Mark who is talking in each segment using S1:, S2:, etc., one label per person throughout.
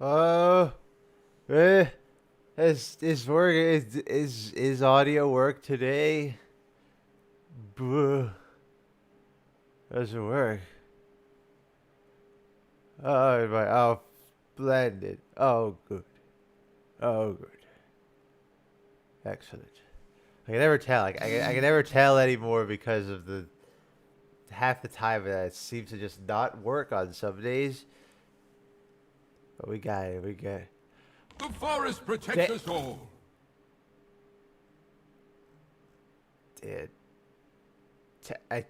S1: Uh, eh, is work is audio work today? Buh. Does it work? Oh, blended. Oh, good. Oh, good. Excellent. I can never tell. I can never tell anymore because of the half the time that it seems to just not work on some days. But we got it. We got it.
S2: The forest protects us all.
S1: Dude. I,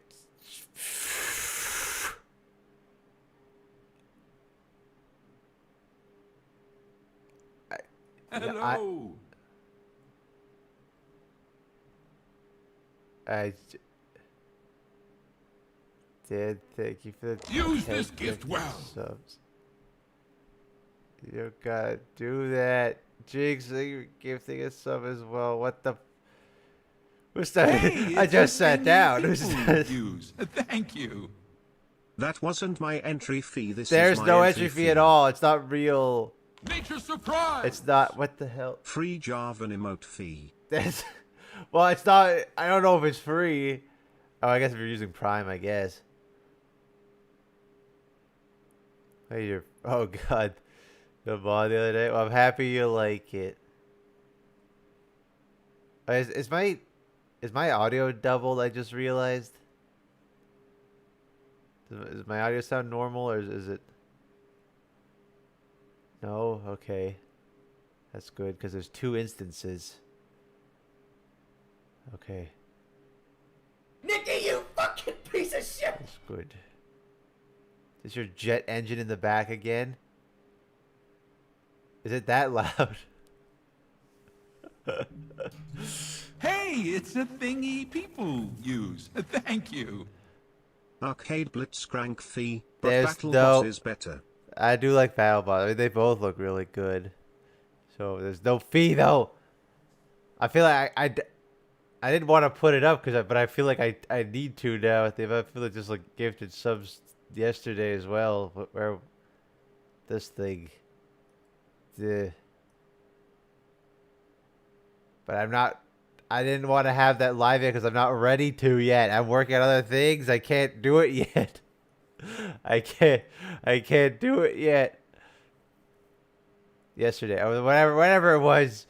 S2: Hello.
S1: I did thank you for the
S2: Use
S1: 10
S2: this gift
S1: gifted
S2: well.
S1: subs. You gotta do that. Jigs, you're gifting a sub as well. What the? Who's that?
S2: Hey,
S1: I
S2: it's a
S1: just sat
S2: thing
S1: down. Who's
S2: people
S1: that?
S2: use. Thank you.
S3: That wasn't my entry fee. This is
S1: There's
S3: my
S1: no
S3: entry
S1: entry fee at all. It's not real.
S2: Nature surprise.
S1: It's not. What the hell?
S3: Free Java emote fee.
S1: That's, well, it's not. I don't know if it's free. Oh, I guess if you're using Prime, I guess. Hey, you're. Oh God, the mod the other day. Well, I'm happy you like it. Is my audio doubled? I just realized. Does my audio sound normal or is it? No. Okay, that's good because there's two instances. Okay,
S4: Nikki, you fucking piece of shit!
S1: that's good. Is your jet engine in the back again? Is it that loud?
S2: Hey, it's a thingy people use. Thank you.
S3: Arcade Blitzcrank fee, but
S1: There's
S3: Battle
S1: no.
S3: Boss is better.
S1: I do like BattleBot. I mean, they both look really good. So there's no fee though. I feel like I didn't want to put it up but I feel like I need to now. I feel like just like gifted subs yesterday as well. Where this thing, the. But I'm not. I didn't want to have that live yet because I'm not ready to yet. I'm working on other things. I can't do it yet. I can't. I can't do it yet. Yesterday, or whatever it was,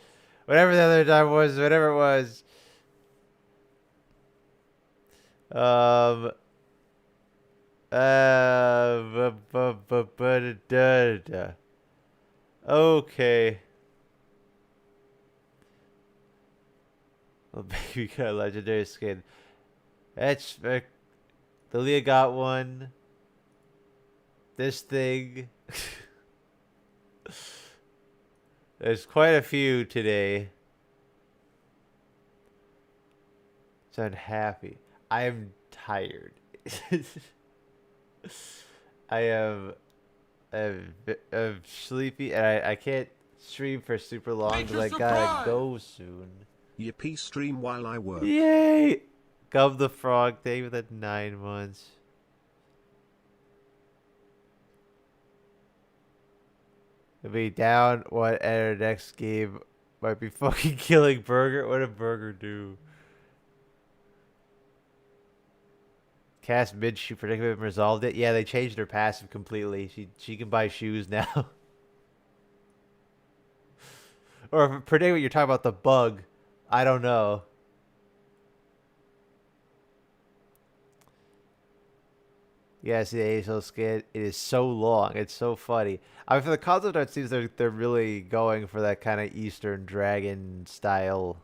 S1: whatever the other time was, whatever it was. Um. Okay. Well, baby got a legendary skin. That's Lillia got one. This thing. There's quite a few today. So I'm happy. I am tired. I am I'm sleepy and I can't stream for super long because I gotta go soon.
S3: Yippee stream while I work.
S1: Yay! Gum the Frog, thank you for the 9 months. It'll be down one at our next game. Might be fucking killing Burger. What did Burger do? Cast mid shoe predicament resolved it. Yeah, they changed her passive completely. She can buy shoes now. Or predicament, you're talking about the bug. I don't know. Yeah, see the ASL skin. It is so long. It's so funny. I mean, for the concept art, it seems they're really going for that kind of Eastern dragon style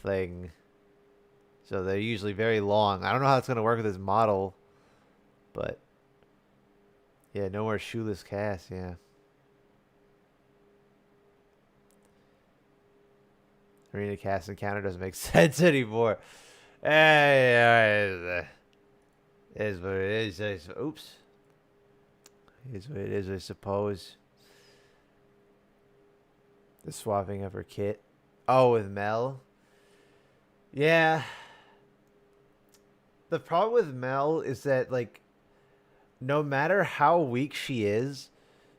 S1: thing. So they're usually very long. I don't know how it's gonna work with this model, but yeah, no more shoeless cast. Yeah. Arena cast encounter doesn't make sense anymore. Hey, is what it is. Oops. Is what it is, I suppose. The swapping of her kit. Oh, with Mel? Yeah. The problem with Mel is that, like, no matter how weak she is,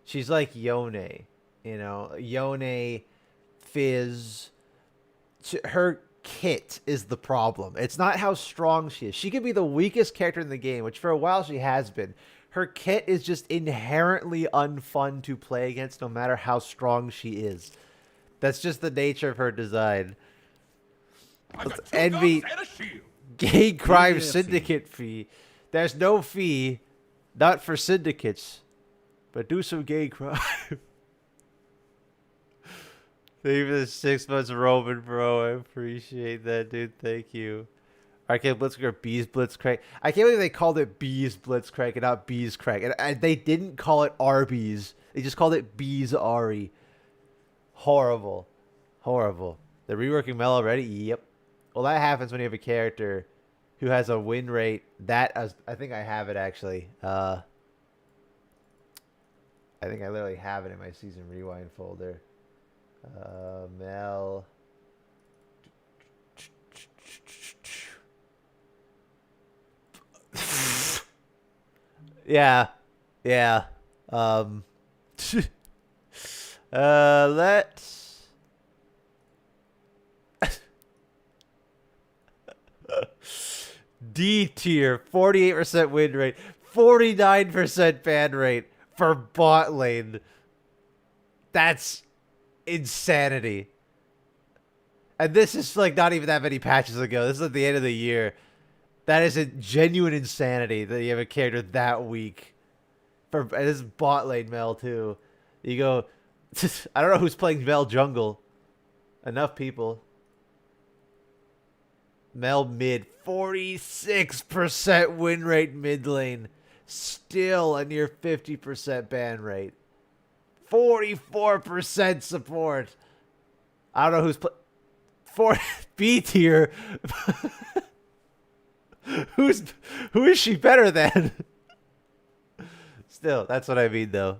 S1: She's like Yone, Yone, Fizz. Her kit is the problem. It's not how strong she is. She could be the weakest character in the game, which for a while she has been. Her kit is just inherently unfun to play against no matter how strong she is. That's just the nature of her design.
S2: I got 2
S1: Envy
S2: guns and a shield.
S1: Gay crime
S3: Yeah,
S1: syndicate fee. There's no fee, not for syndicates, but do some gay crime. Thank you for the 6 months, Roman, bro. I appreciate that, dude. Thank you. Arcade Blitzcrank, Bees Blitzcrank. I can't believe they called it Bees Blitzcrank and not Bees Crank. And they didn't call it Arby's. They just called it Bees Ari. Horrible. Horrible. They're reworking Mel already? Yep. Well, that happens when you have a character who has a win rate. I think I have it, actually. I think I literally have it in my Season Rewind folder. Mel. Yeah. Yeah. Let's D tier, 48% win rate, 49% ban rate for bot lane. That's insanity. And this is like not even that many patches ago. This is at the end of the year. That is a genuine insanity that you have a character that weak. And this is bot lane Mel too. You go, I don't know who's playing Mel jungle. Enough people. Mel mid, 46% win rate mid lane. Still a near 50% ban rate. 44% support. I don't know who's B tier. Who is she better than? Still, that's what I mean though.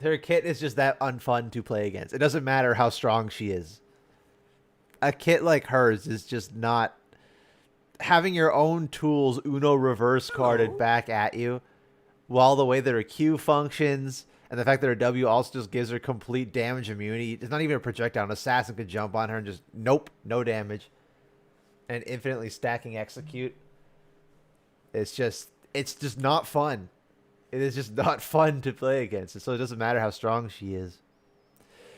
S1: Her kit is just that unfun to play against. It doesn't matter how strong she is. A kit like hers is just not having your own tools Uno reverse carded back at you, while the way that her Q functions and the fact that her W also just gives her complete damage immunity. It's not even a projectile. An assassin could jump on her and just nope, no damage. And infinitely stacking execute. It's just not fun. It is just not fun to play against. So it doesn't matter how strong she is.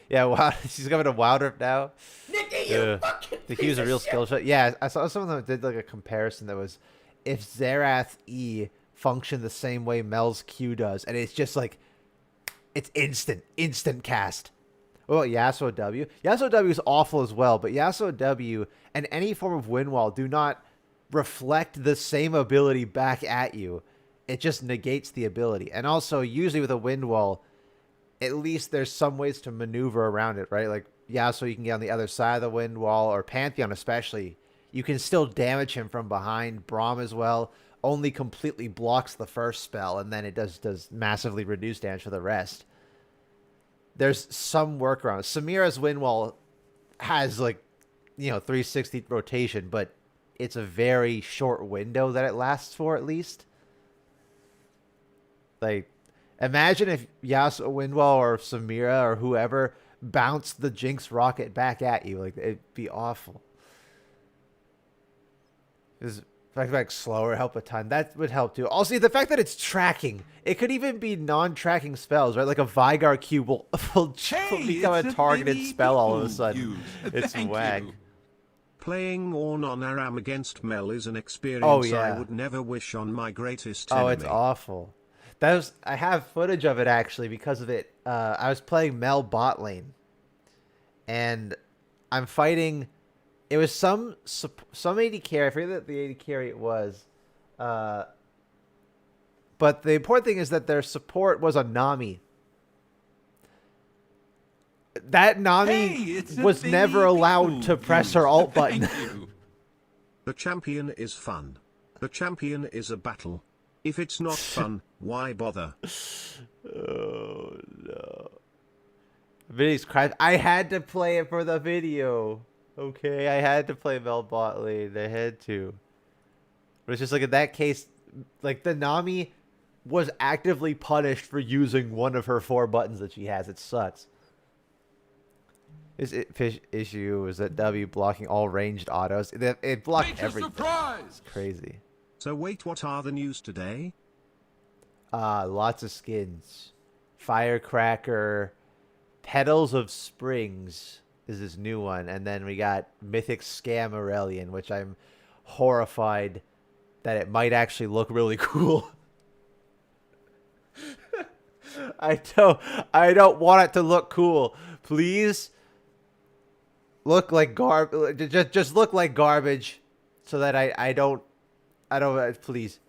S1: Yeah, wow, she's coming to Wild Rift now.
S4: Nikki, you fucking
S1: The Q's a real skill shot. Yeah, I saw someone that did like a comparison that was if Xerath E functioned the same way Mel's Q does, and it's just like it's instant cast. Well, Yasuo W. Yasuo W is awful as well, but Yasuo W and any form of wind wall do not reflect the same ability back at you. It just negates the ability. And also, usually with a wind wall, at least there's some ways to maneuver around it, right? Like Yasuo, you can get on the other side of the wind wall, or Pantheon especially. You can still damage him from behind. Braum as well only completely blocks the first spell, and then it does massively reduce damage for the rest. There's some workaround. Samira's wind wall has 360 rotation, but it's a very short window that it lasts for, at least. Like, imagine if Yasuo Windwall or Samira or whoever bounced the Jinx rocket back at you. Like, it'd be awful. The fact that slower help a ton. That would help too. Also, the fact that it's tracking. It could even be non-tracking spells, right? Like a Vygar Q will become a targeted spell all of a sudden. It's whack.
S3: Playing Ornn on Aram against Mel is an experience I would never wish on my greatest enemy.
S1: Oh, it's awful. I have footage of it actually because of it. I was playing Mel bot lane, and I'm fighting. It was some AD carry. I forget the AD carry it was. But the important thing is that their support was a Nami. That Nami was never allowed to press her ult button.
S3: The champion is fun. The champion is a battle. If it's not fun, why bother?
S1: Oh no. Video's cracked. I had to play it for the video. Okay, I had to play Mel bot lane. I had to. But it's just like in that case, like the Nami was actively punished for using one of her 4 buttons that she has. It sucks. His issue is that W blocking all ranged autos. It blocked
S2: Major
S1: everything.
S2: surprise!
S1: It's crazy.
S3: So wait, what are the news today?
S1: Lots of skins. Firecracker, Petals of Springs is this new one, and then we got Mythic Scam Aurelion, which I'm horrified that it might actually look really cool. I don't want it to look cool. Please look like just look like garbage so that I don't please.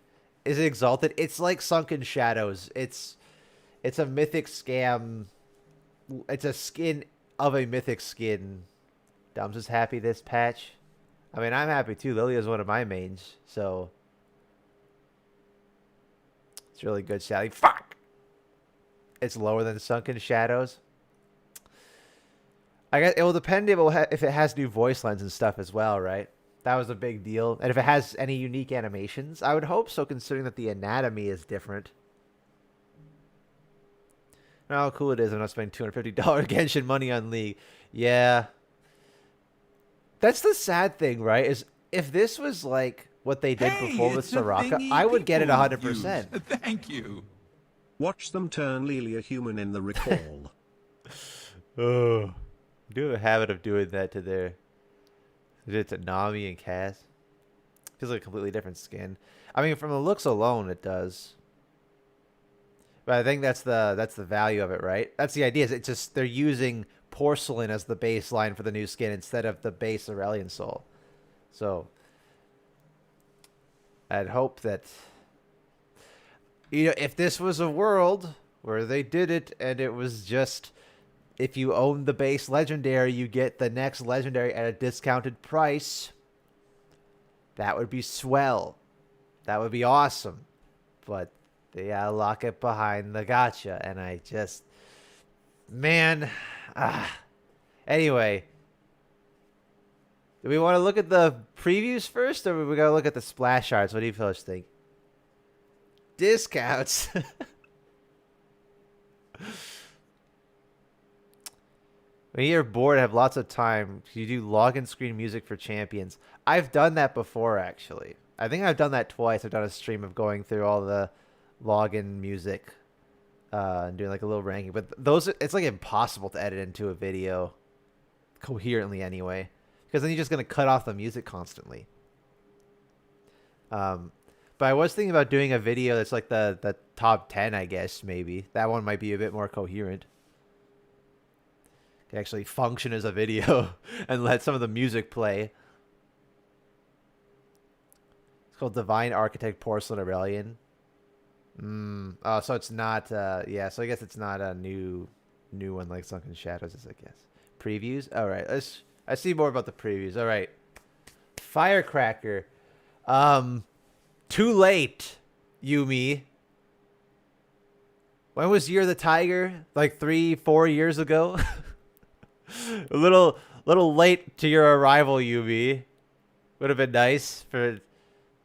S1: Is it exalted? It's like Sunken Shadows. It's a mythic scam. It's a skin of a mythic skin. Dumbs is happy this patch. I mean, I'm happy too. Lillia is one of my mains, so it's really good, Sally. Fuck. It's lower than Sunken Shadows. I guess it will depend if it has new voice lines and stuff as well, right? That was a big deal. And if it has any unique animations, I would hope so, considering that the anatomy is different. Know how cool it is. I'm not spending $250 Genshin money on League. Yeah. That's the sad thing, right? Is if this was like what they did before with
S2: it's a
S1: Soraka,
S2: thingy
S1: I would get it
S2: people
S1: 100%.
S2: use. Thank you.
S3: Watch them turn Lillia human in the recall.
S1: Oh. I do have a habit of doing that to their... It's a Nami and Cass. Feels like a completely different skin. I mean, from the looks alone, it does. But I think that's the value of it, right? That's the idea. Is it's just they're using porcelain as the baseline for the new skin instead of the base Aurelion soul. So I'd hope that, you know, if this was a world where they did it and it was just, if you own the base legendary, you get the next legendary at a discounted price, that would be swell. That would be awesome. But they gotta lock it behind the gacha, and I just, man, Anyway, do we want to look at the previews first, or we gotta look at the splash arts? What do you fellas think? Discounts. When you're bored, have lots of time, you do login screen music for champions. I've done that before, actually. I think I've done that twice. I've done a stream of going through all the login music and doing like a little ranking. But those, it's like impossible to edit into a video coherently anyway, because then you're just going to cut off the music constantly. But I was thinking about doing a video that's like the top 10, I guess, maybe. That one might be a bit more coherent. Can actually function as a video and let some of the music play. It's called Divine Architect Porcelain Aurelion. Oh, so it's not, yeah, so I guess it's not a new one like Sunken Shadows is, I guess. Previews? Alright, I see more about the previews. Alright. Firecracker. Too late, Yumi. When was Year of the Tiger? Like 3-4 years ago? A little late to your arrival, Yumi. Would have been nice for...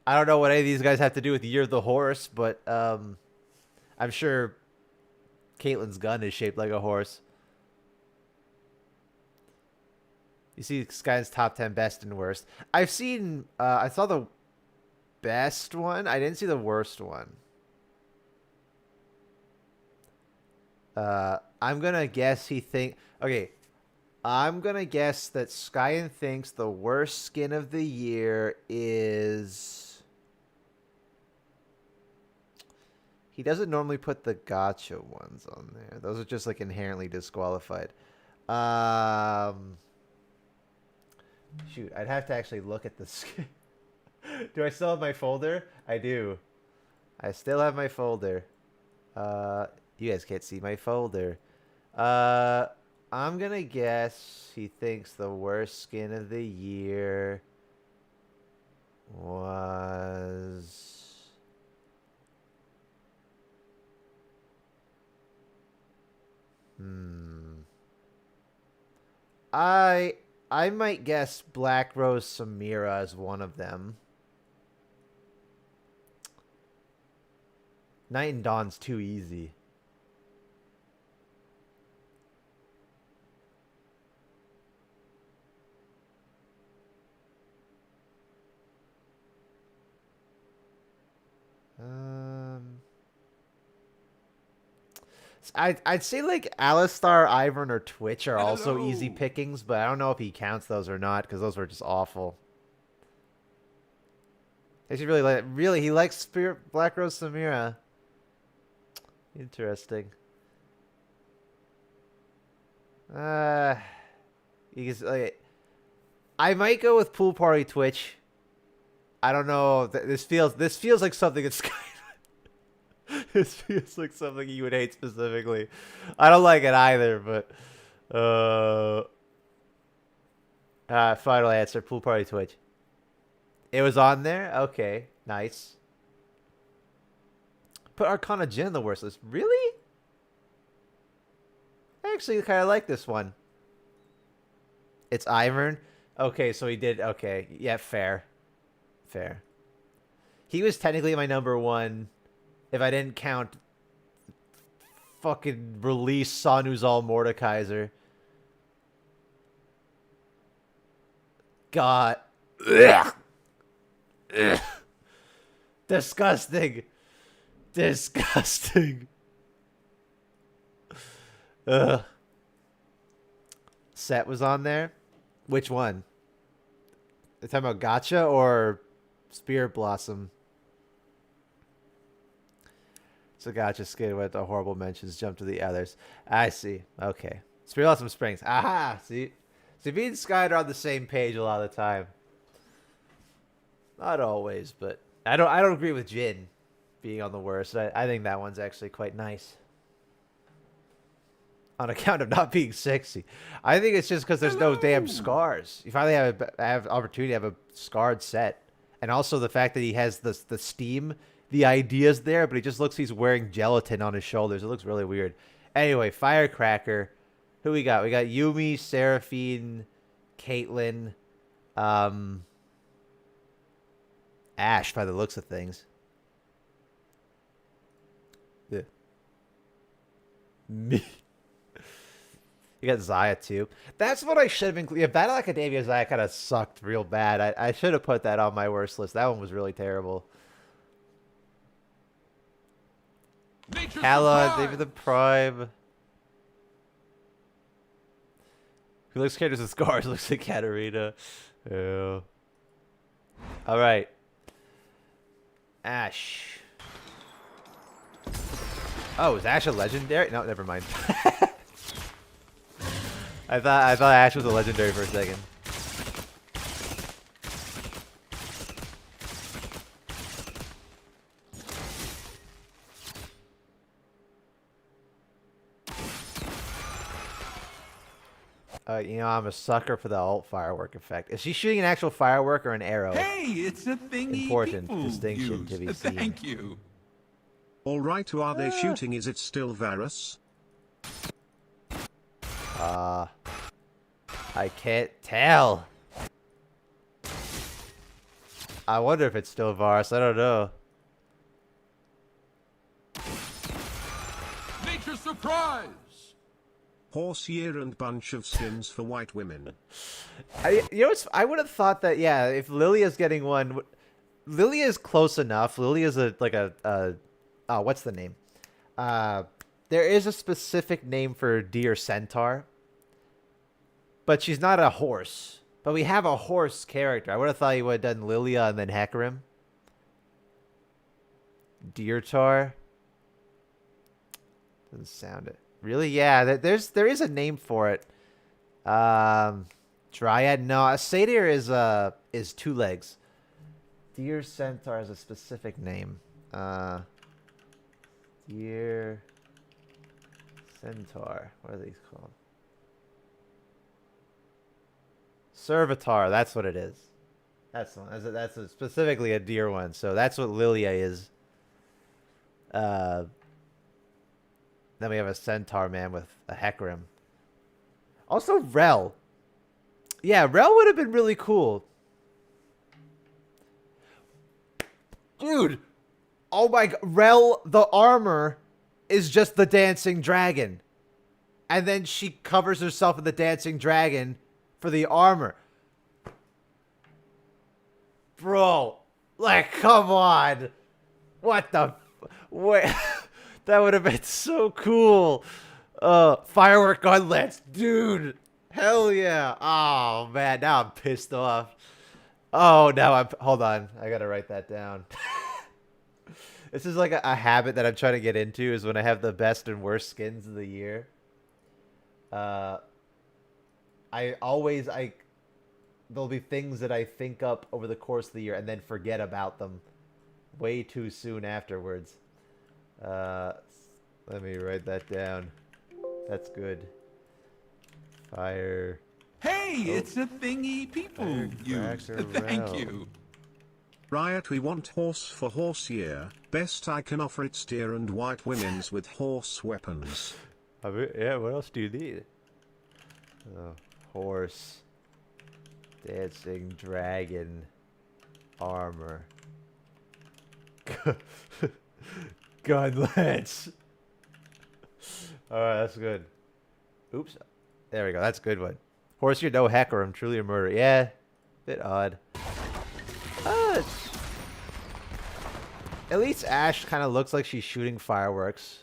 S1: I don't know what any of these guys have to do with Year of the Horse, but I'm sure Caitlyn's gun is shaped like a horse. You see Sky's top 10 best and worst. I've seen... I saw the best one. I didn't see the worst one. I'm going to guess he think... Okay. I'm going to guess that Skyen thinks the worst skin of the year is... He doesn't normally put the gacha ones on there. Those are just like inherently disqualified. Shoot, I'd have to actually look at the skin. Do I still have my folder? I do. I still have my folder. You guys can't see my folder. I'm gonna guess he thinks the worst skin of the year was... I might guess Black Rose Samira as one of them. Night and Dawn's too easy. I'd say like Alistar, Ivern, or Twitch are also easy
S2: Hello.
S1: pickings, but I don't know if he counts those or not because those were just awful. He really he likes Spirit Black Rose Samira. Interesting. You can, like, I might go with Pool Party Twitch. I don't know. This feels like something that's this feels like something you would hate specifically. I don't like it either, but final answer, Pool Party Twitch. It was on there? Okay, nice. Put Arcana Jin in the worst list. Really? I actually kind of like this one. It's Ivern. Okay, so he did. Okay, yeah, fair. Fair. He was technically my number one if I didn't count fucking release Sanuzal Mordekaiser. God. Ugh. Ugh. Disgusting. Disgusting. Ugh. Set was on there. Which one? Are you talking about Gotcha or Spirit Blossom? So Gotcha skid with the horrible mentions, jump to the others. I see. Okay. Spirit Blossom Springs. Aha! See? So me and Sky are on the same page a lot of the time. Not always, but I don't agree with Jin being on the worst. I think that one's actually quite nice. On account of not being sexy. I think it's just because there's no damn scars. You finally have opportunity to have a scarred set. And also the fact that he has the steam, the idea's there, but he just looks he's wearing gelatin on his shoulders. It looks really weird. Anyway, Firecracker. Who we got? We got Yumi, Seraphine, Caitlyn, Ash by the looks of things. Yeah. Me. You got Zaya too. That's what I should have included. Yeah, Battle Academia Zaya kind of sucked real bad. I should have put that on my worst list. That one was really terrible. Kala, David the Prime. Who looks characters with scars? Looks like Katarina. Yeah. All right. Ash. Oh, is Ash a legendary? No, never mind. I thought Ash was a legendary for a second. You know, I'm a sucker for the alt firework effect. Is she shooting an actual firework or an arrow?
S2: Hey, it's a thingy
S1: Important
S2: people
S1: distinction
S2: use.
S1: to be seen.
S2: Thank you.
S3: Alright, who are they shooting? Is it still Varus?
S1: I can't tell. I wonder if it's still Varus. I don't know.
S2: Nature surprise.
S3: Horse year and bunch of skins for white women.
S1: I would have thought that, yeah, if Lilia's getting one, Lilia's close enough. Lilia's what's the name? There is a specific name for deer centaur, but she's not a horse. But we have a horse character. I would have thought you would have done Lilia and then Hecarim. Deer tar. Doesn't sound it. Really? Yeah, there is a name for it. Dryad? No, a satyr is two legs. Deer centaur is a specific name. Deer centaur. What are these called? Servitor. That's what it is. That's the one. That's specifically a deer one. So that's what Lilia is. Then we have a centaur man with a Hecarim. Also, Rel. Yeah, Rel would have been really cool. Dude, Oh my god, Rel, the armor is just the dancing dragon. And then she covers herself in the dancing dragon for the armor. Bro, like, come on. What the... Wait, that would have been so cool. Firework gauntlets, dude. Hell yeah. Oh, man, now I'm pissed off. Oh, now I'm... Hold on, I gotta write that down. This is like a habit that I'm trying to get into, is when I have the best and worst skins of the year. There'll be things that I think up over the course of the year and then forget about them way too soon afterwards. Let me write that down. That's good. Fire.
S2: Hey, it's a thingy people use. Thank you.
S3: Riot, we want horse for horse year. Best I can offer it's deer and white women's with horse weapons.
S1: I mean, yeah, what else do you need? Horse. Dancing dragon. Armor. Gauntlets. Alright, that's good. Oops. There we go, that's a good one. Horse, you're no hacker, I'm truly a murderer. Yeah, bit odd. At least Ash kind of looks like she's shooting fireworks.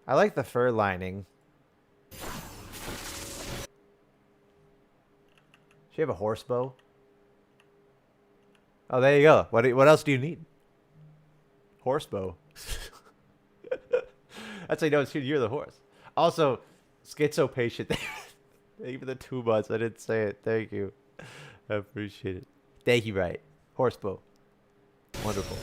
S1: I like the fur lining. She have a horse bow? Oh, there you go. What else do you need? Horse bow. That's how you know you're the horse. Also, schizo patient. Thank you for the 2 months. I didn't say it. Thank you. I appreciate it. Thank you, right. Horse bow. Wonderful.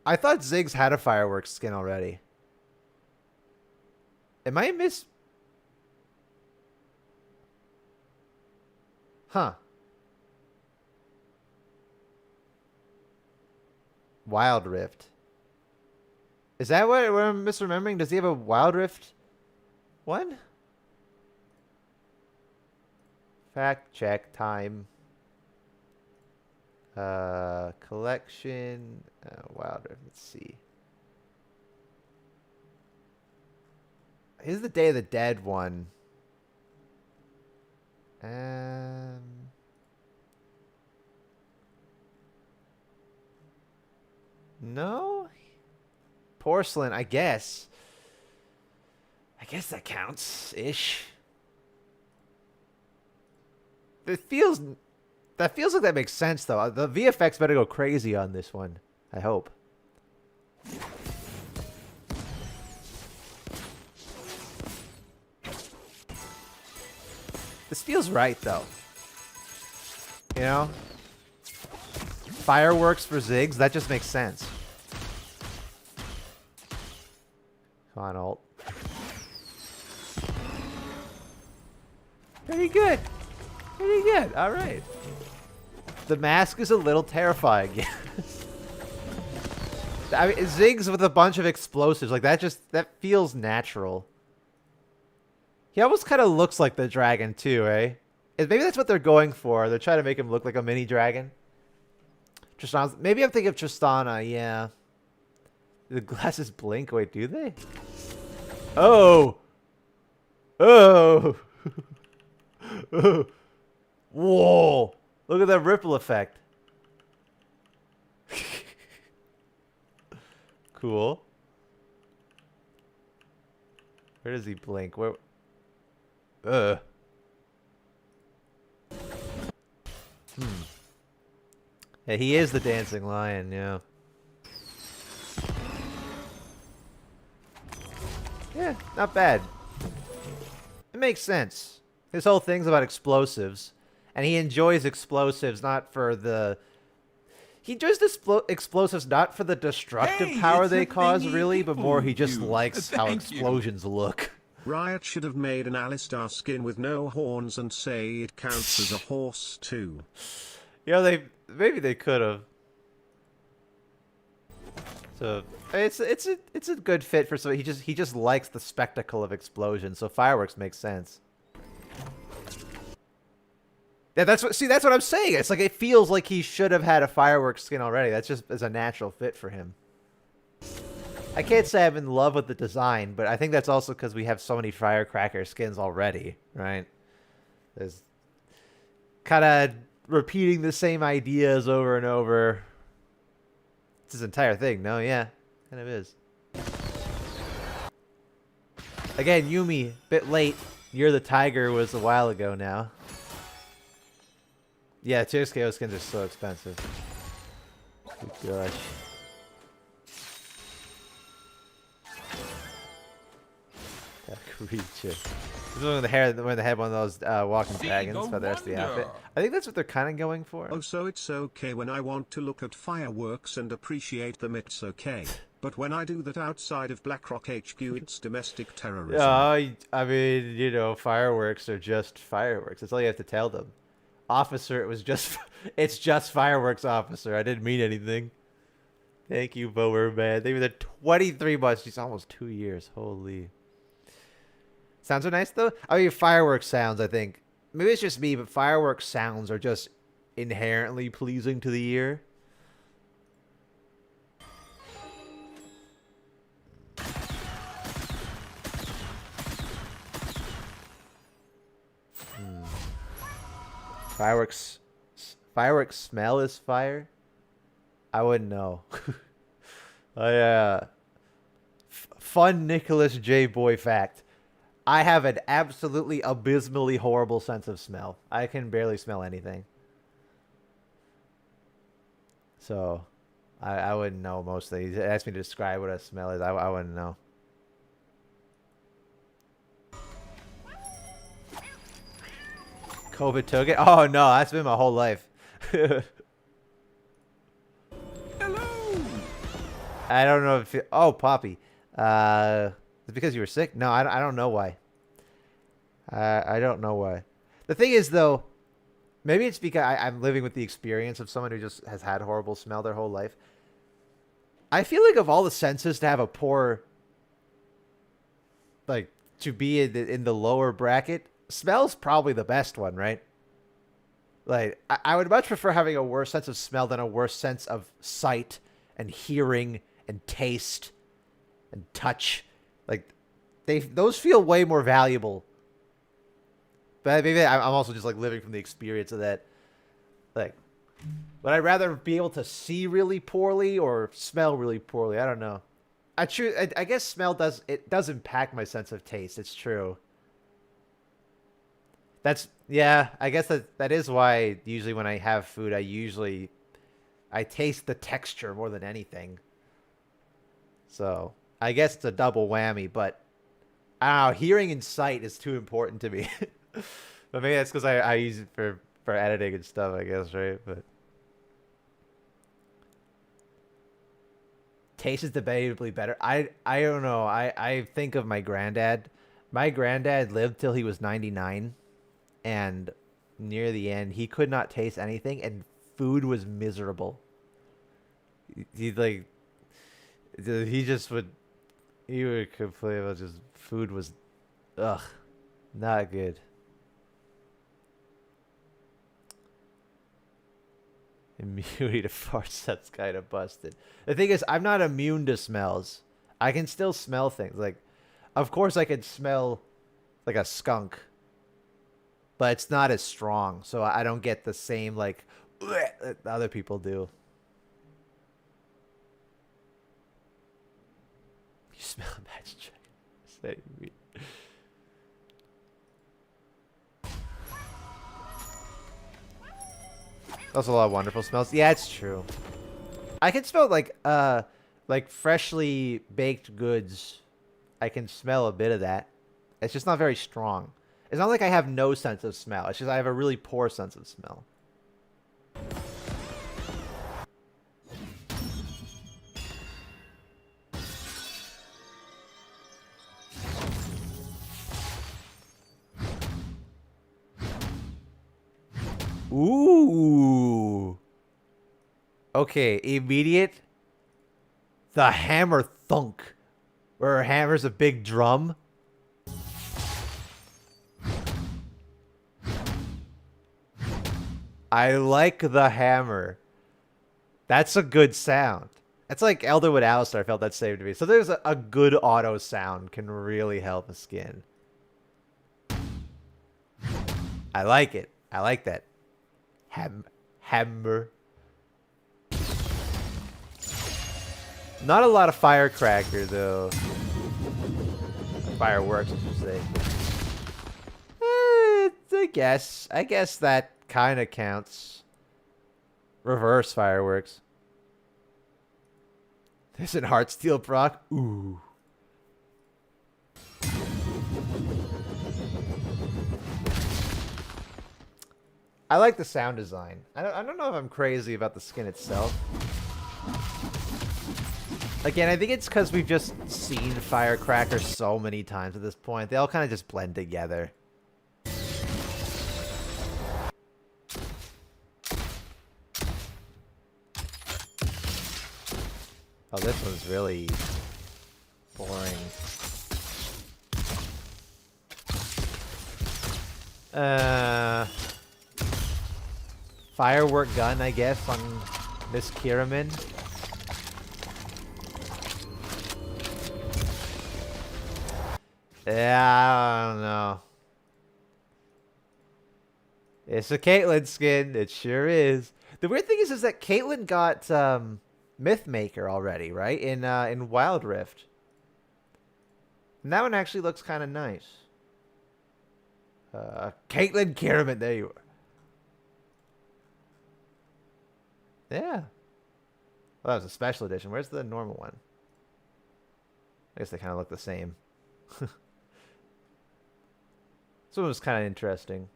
S1: I thought Ziggs had a fireworks skin already. Am I Huh. Wild Rift. Is that what I'm misremembering? Does he have a Wild Rift one? Fact check time. Collection. Wild Rift. Let's see. Here's the Day of the Dead one. No? Porcelain, I guess. I guess that counts-ish. That feels like that makes sense, though. The VFX better go crazy on this one. I hope. This feels right, though. You know? Fireworks for Ziggs, that just makes sense. Come on, ult. Pretty good. Pretty good. All right. The mask is a little terrifying. I mean, Ziggs with a bunch of explosives, like that feels natural. He almost kind of looks like the dragon too, eh? Maybe that's what they're going for. They're trying to make him look like a mini dragon. Tristana's, maybe I'm thinking of Tristana, yeah. The glasses blink. Wait, do they? Oh! Oh! Oh! Whoa! Look at that ripple effect. Cool. Where does he blink? Where? Yeah, he is the dancing lion, yeah. Yeah, not bad. It makes sense. His whole thing's about explosives. And he enjoys explosives not for the... He enjoys explosives not for the destructive power they cause, really, but more he just likes how explosions look.
S3: Riot should have made an Alistar skin with no horns and say it counts as a horse too.
S1: You know, maybe they could have. So it's a good fit for so he just likes the spectacle of explosions. So fireworks makes sense. Yeah, that's what I'm saying. It's like it feels like he should have had a fireworks skin already. That's just as a natural fit for him. I can't say I'm in love with the design, but I think that's also because we have so many firecracker skins already, right? There's kind of repeating the same ideas over and over. It's his entire thing. No, yeah, kind of is. Again, Yumi, bit late. You're the Tiger was a while ago now. Yeah, TXKO skins are so expensive. Good gosh. That creature. This is when they had one of those walking dragons for the rest of the outfit. I think that's what they're kind of going for.
S3: Oh, so it's okay when I want to look at fireworks and appreciate them, it's okay. But when I do that outside of Blackrock HQ, it's domestic terrorism.
S1: Yeah, I mean, you know, fireworks are just fireworks. That's all you have to tell them. Officer, it's just fireworks, officer. I didn't mean anything. Thank you, Bower man. They were there 23 months. She's almost 2 years. Holy. Sounds are nice though. I mean, fireworks sounds. I think maybe it's just me, but fireworks sounds are just inherently pleasing to the ear. Fireworks smell is fire? I wouldn't know. Fun Nicholas J. Boy fact. I have an absolutely abysmally horrible sense of smell. I can barely smell anything. So, I wouldn't know most things. He asked me to describe what a smell is. I wouldn't know. COVID took it? Oh, no. That's been my whole life.
S2: Hello.
S1: I don't know if... Oh, Poppy. Is it because you were sick? No, I don't know why. I don't know why. The thing is, though, maybe it's because I'm living with the experience of someone who just has had horrible smell their whole life. I feel like of all the senses to have a poor... Like, to be in the lower bracket... Smell's probably the best one, right? Like, I would much prefer having a worse sense of smell than a worse sense of sight and hearing and taste and touch. Like, those feel way more valuable. But maybe I'm also just, like, living from the experience of that. Like, would I rather be able to see really poorly or smell really poorly? I don't know. I guess smell does impact my sense of taste. It's true. Yeah, I guess that is why usually when I have food, I taste the texture more than anything. So I guess it's a double whammy, but I don't know, hearing and sight is too important to me. But maybe that's because I use it for editing and stuff, I guess, right? But taste is debatably better. I don't know. I think of my granddad. My granddad lived till he was 99. And near the end, he could not taste anything, and food was miserable. He would complain about just food was, not good. Immunity to farts, that's kind of busted. The thing is, I'm not immune to smells. I can still smell things. Like, of course I could smell like a skunk. But it's not as strong, so I don't get the same, like, that other people do. You smell a match check. Also a lot of wonderful smells. Yeah, it's true. I can smell, like freshly baked goods. I can smell a bit of that. It's just not very strong. It's not like I have no sense of smell. It's just I have a really poor sense of smell. Ooh. Okay, immediate. the hammer thunk, where her hammer's a big drum. I like the hammer. That's a good sound. It's like Elderwood Alistar felt that same to me. So there's a good auto sound can really help a skin. I like it. I like that. Hammer. Not a lot of firecracker though. Fireworks, I should say. I guess that kind of counts. Reverse fireworks. There's an Heartsteel proc. Ooh. I like the sound design. I don't know if I'm crazy about the skin itself. Again, I think it's because we've just seen Firecracker so many times at this point. They all kind of just blend together. Oh, this one's really boring. Firework gun, I guess, on Miss Kiraman. Yeah, I don't know. It's a Caitlyn skin. It sure is. The weird thing is that Caitlyn got Mythmaker already, right? In Wild Rift. And that one actually looks kind of nice. Caitlyn Kiraman, there you are. Yeah. Well, that was a special edition. Where's the normal one? I guess they kind of look the same. This one was kind of interesting.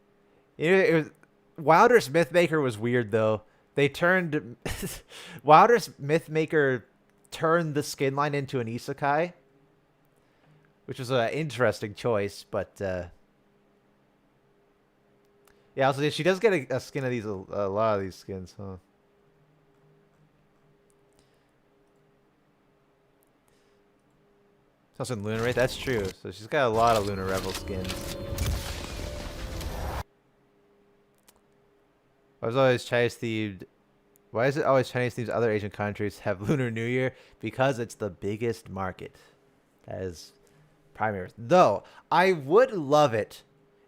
S1: Wilder's Mythmaker was weird though. They turned Wilder's Mythmaker turned the skin line into an isekai, which was an interesting choice. But yeah, also she does get a skin of these, a lot of these skins, huh? It's also in Lunar Wraith. That's true. So she's got a lot of Lunar Rebel skins. I was always Chinese themed. Why is it always Chinese themed? Other Asian countries have Lunar New Year because it's the biggest market. That is primary. Though I would love it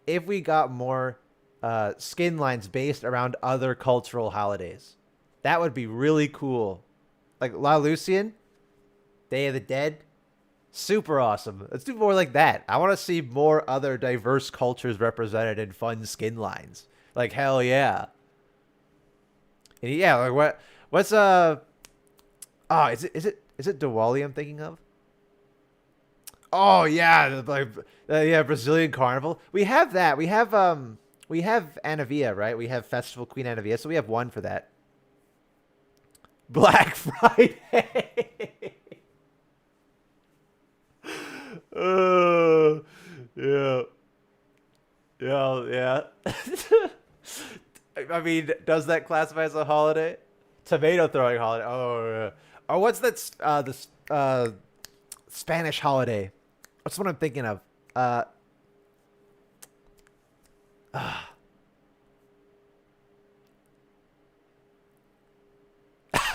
S1: if we got more skin lines based around other cultural holidays. That would be really cool. Like La Lucian, Day of the Dead, super awesome. Let's do more like that. I want to see more other diverse cultures represented in fun skin lines. Like hell yeah. And yeah, like what's oh, is it Diwali I'm thinking of? Oh yeah, like yeah, Brazilian Carnival. We have that. We have Anavia, right? We have Festival Queen Anavia, so we have one for that. Black Friday. Yeah. Yeah. I mean, does that classify as a holiday? Tomato throwing holiday. Oh, yeah. Oh, what's that? The Spanish holiday. What's what I'm thinking of?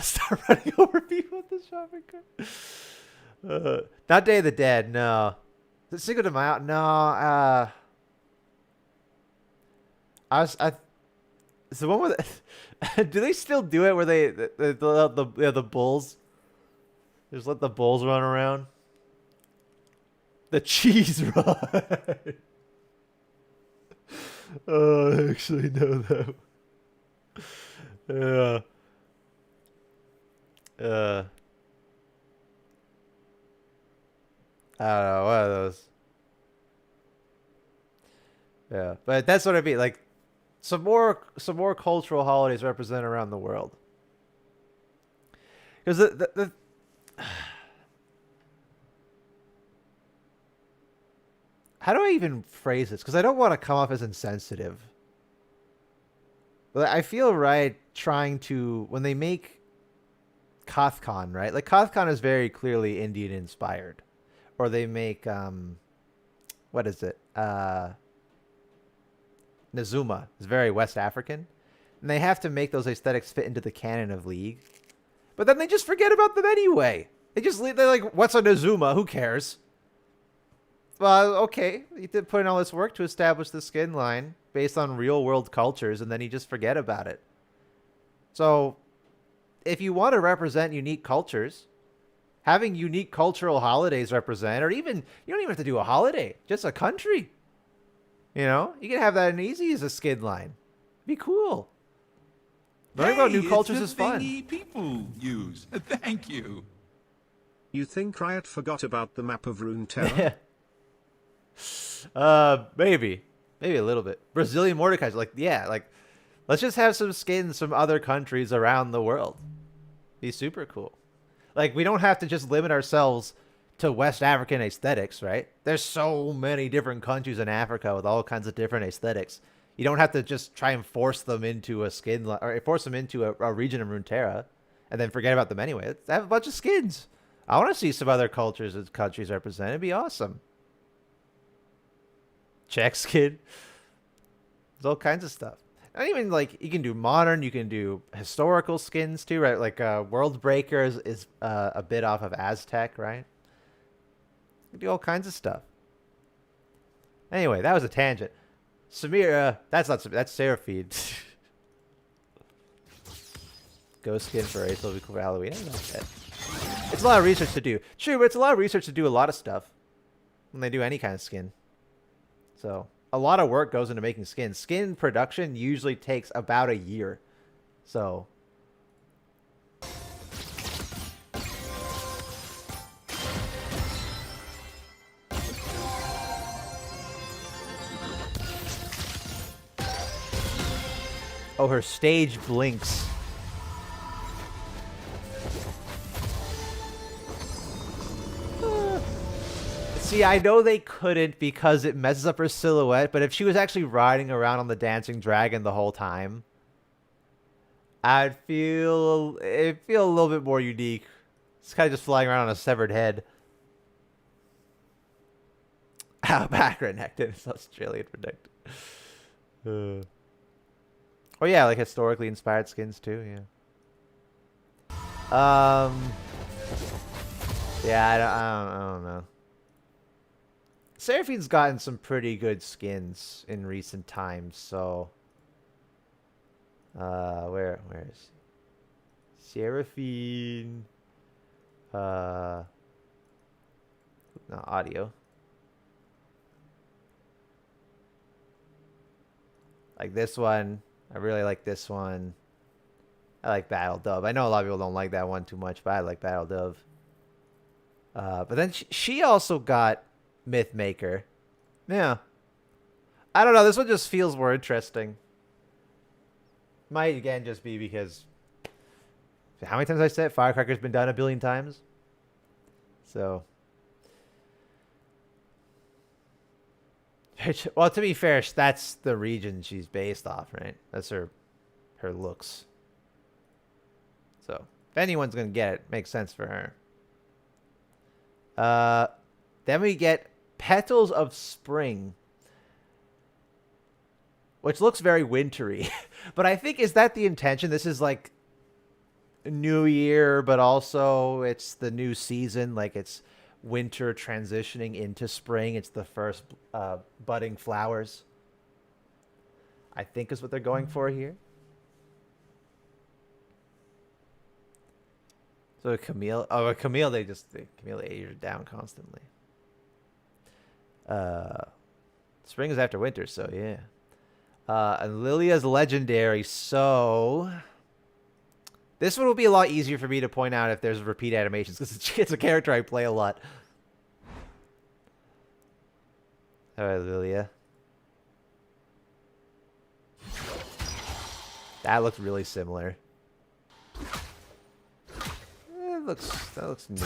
S1: Start running over people at the shopping cart. Not Day of the Dead. No. Is it Cinco de Mayo? No. It's the one with. Do they still do it where the bulls? Just let the bulls run around. The cheese ride. Oh, I actually know that. Yeah. I don't know, one of those. Yeah, but that's what I mean. Like, some more cultural holidays represented around the world. Because the how do I even phrase this? Because I don't want to come off as insensitive. But I feel right trying to, when they make Kothcon, right? Like Kothcon is very clearly Indian inspired. Or they make what is it? Nazuma is very West African. And they have to make those aesthetics fit into the canon of League. But then they just forget about them anyway. They're like, what's a Nazuma? Who cares? Well, okay. You did put in all this work to establish the skin line based on real world cultures, and then you just forget about it. So, if you want to represent unique cultures, having unique cultural holidays represent, or even, you don't even have to do a holiday, just a country. You know, you can have that in easy as a skin line. Be cool. Learning about new cultures is fun.
S2: Thingy people use. Thank you.
S3: You think Riot forgot about the map of Runeterra?
S1: Maybe a little bit. Brazilian Mordecai's like, yeah, like, let's just have some skins from other countries around the world. Be super cool. Like, we don't have to just limit ourselves to West African aesthetics, right? There's so many different countries in Africa with all kinds of different aesthetics. You don't have to just try and force them into a skin, or force them into a region of Runeterra, and then forget about them anyway. Let's have a bunch of skins. I want to see some other cultures and countries represented. It'd be awesome. Czech skin. There's all kinds of stuff. Not even like, you can do modern, you can do historical skins too, right? Like World Breakers is a bit off of Aztec, right? You can do all kinds of stuff. Anyway, that was a tangent. Samira, that's Seraphine. Ghost skin for April before Halloween. I don't know that. It's a lot of research to do. True, but it's a lot of research to do a lot of stuff when they do any kind of skin. So, a lot of work goes into making skins. Skin production usually takes about a year. So, oh, her stage blinks. See, I know they couldn't because it messes up her silhouette, but if she was actually riding around on the dancing dragon the whole time, it'd feel a little bit more unique. It's kind of just flying around on a severed head. Alpaca nectar is Australian protected. Oh yeah, like historically inspired skins too, yeah. Yeah, I don't know. Seraphine's gotten some pretty good skins in recent times, so where is Seraphine? No, audio. Like this one. I really like this one. I like Battle Dove. I know a lot of people don't like that one too much, but I like Battle Dove. But then she also got Mythmaker. Yeah. I don't know. This one just feels more interesting. Might again just be because how many times I said Firecracker's been done 1 billion times? So. Well, to be fair, that's the region she's based off, right? That's her looks. So, if anyone's going to get it, makes sense for her. Then we get Petals of Spring, which looks very wintry. But I think, is that the intention? This is like New Year, but also it's the new season. Like it's winter transitioning into spring. It's the first budding flowers, I think, is what they're going for here. So a Camille, Camille they age her down constantly. Spring is after winter, so yeah. And Lillia's legendary, so this one will be a lot easier for me to point out if there's repeat animations, because it's a character I play a lot. Alright, Lillia. That looks really similar. That looks new.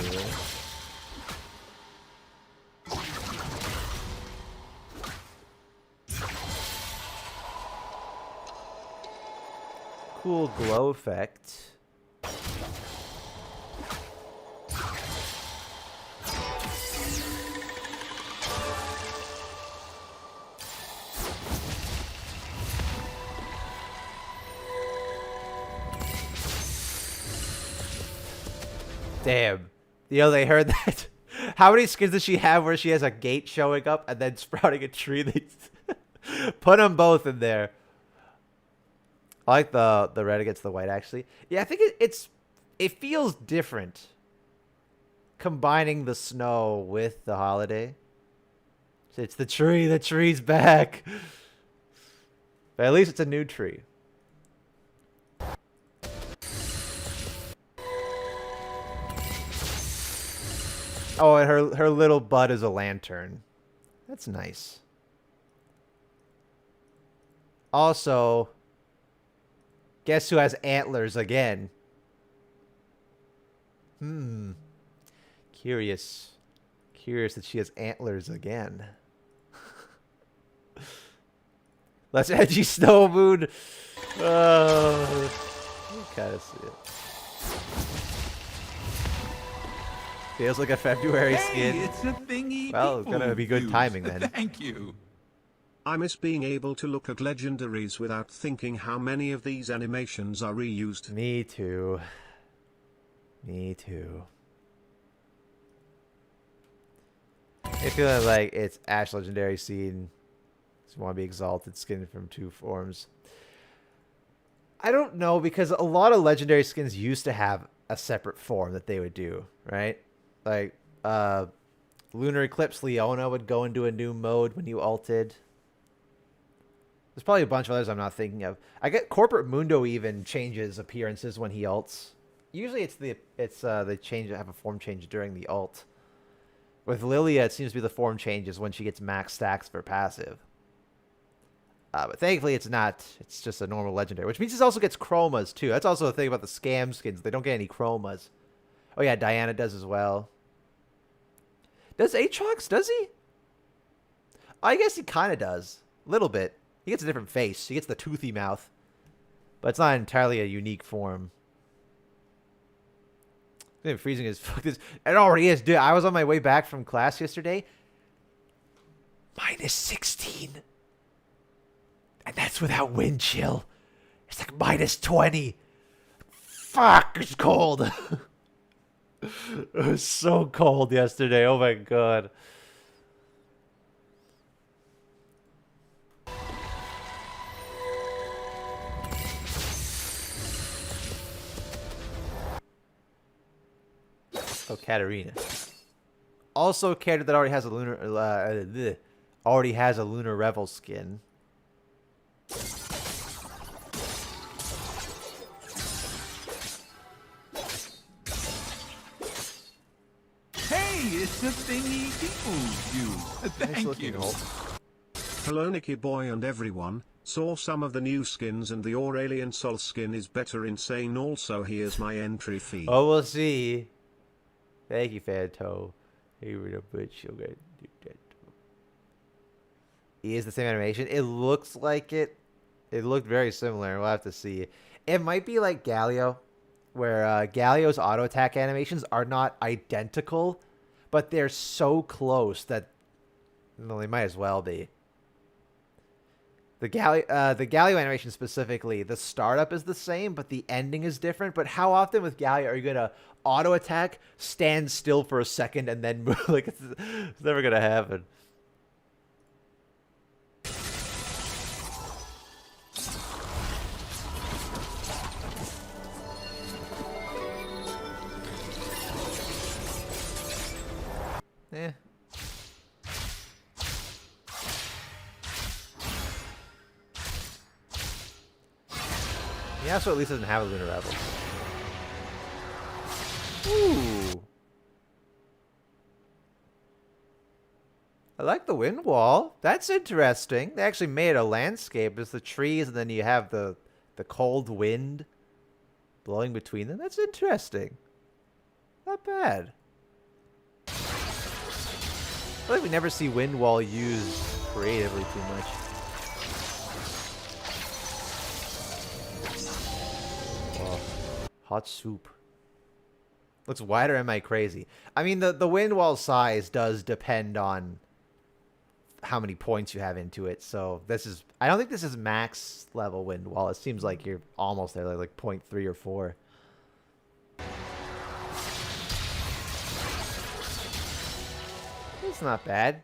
S1: Cool glow effect. Damn. You know, they heard that. How many skins does she have where she has a gate showing up and then sprouting a tree? They put them both in there. I like the red against the white, actually. Yeah, I think it feels different combining the snow with the holiday. So it's the tree. The tree's back. But at least it's a new tree. Oh, and her little bud is a lantern. That's nice. Also, guess who has antlers again? Curious. Curious that she has antlers again. Let's edgy snow moon. Oh, you kind of see it. Feels like a February skin.
S2: It's a thingy
S1: Well, it's
S2: people
S1: gonna be good
S2: use.
S1: timing then.
S2: Thank you.
S3: I miss being able to look at legendaries without thinking how many of these animations are reused.
S1: Me too. Me too. I feel like it's Ash Legendary Scene. Just want to be exalted skin from 2 forms. I don't know, because a lot of legendary skins used to have a separate form that they would do, right? Like, Lunar Eclipse Leona would go into a new mode when you ulted. There's probably a bunch of others I'm not thinking of. I get Corporate Mundo even changes appearances when he ults. Usually they have a form change during the ult. With Lillia, it seems to be the form changes when she gets max stacks for passive. But thankfully, it's not. It's just a normal legendary, which means it also gets chromas too. That's also the thing about the scam skins. They don't get any chromas. Oh yeah, Diana does as well. Does Aatrox? Does he? I guess he kind of does. A little bit. He gets a different face. He gets the toothy mouth. But it's not entirely a unique form. I'm freezing as fuck. This it already is, dude. I was on my way back from class yesterday. -16. And that's without wind chill. It's like -20. Fuck, it's cold. It was so cold yesterday. Oh my god. Oh, Katarina. Also, a character that already has a lunar revel skin.
S2: Hey, it's a thingy people use. Thank you.
S3: Hello Nicky boy and everyone, saw some of the new skins and the Aurelion Sol skin is better insane also here's my entry fee.
S1: Oh, we'll see. Thank you, Fanto. Hey, we're the butch. You'll get do that. He is the same animation. It looks like it. It looked very similar. We'll have to see. It might be like Galio, where Galio's auto attack animations are not identical, but they're so close that well, they might as well be. The Galio animation specifically, the startup is the same, but the ending is different. But how often with Galio are you gonna auto attack, stand still for a second, and then move? Like it's never gonna happen. Eh. Yeah, so at least doesn't have a lunar revel. Ooh. I like the wind wall. That's interesting. They actually made a landscape. There's the trees, and then you have the cold wind blowing between them. That's interesting. Not bad. I feel like we never see wind wall used creatively too much. Oh, hot soup. Looks wider, am I crazy? I mean, the wind wall size does depend on how many points you have into it. So this is, I don't think this is max level wind wall. It seems like you're almost there, like 0.3 or 4. It's not bad.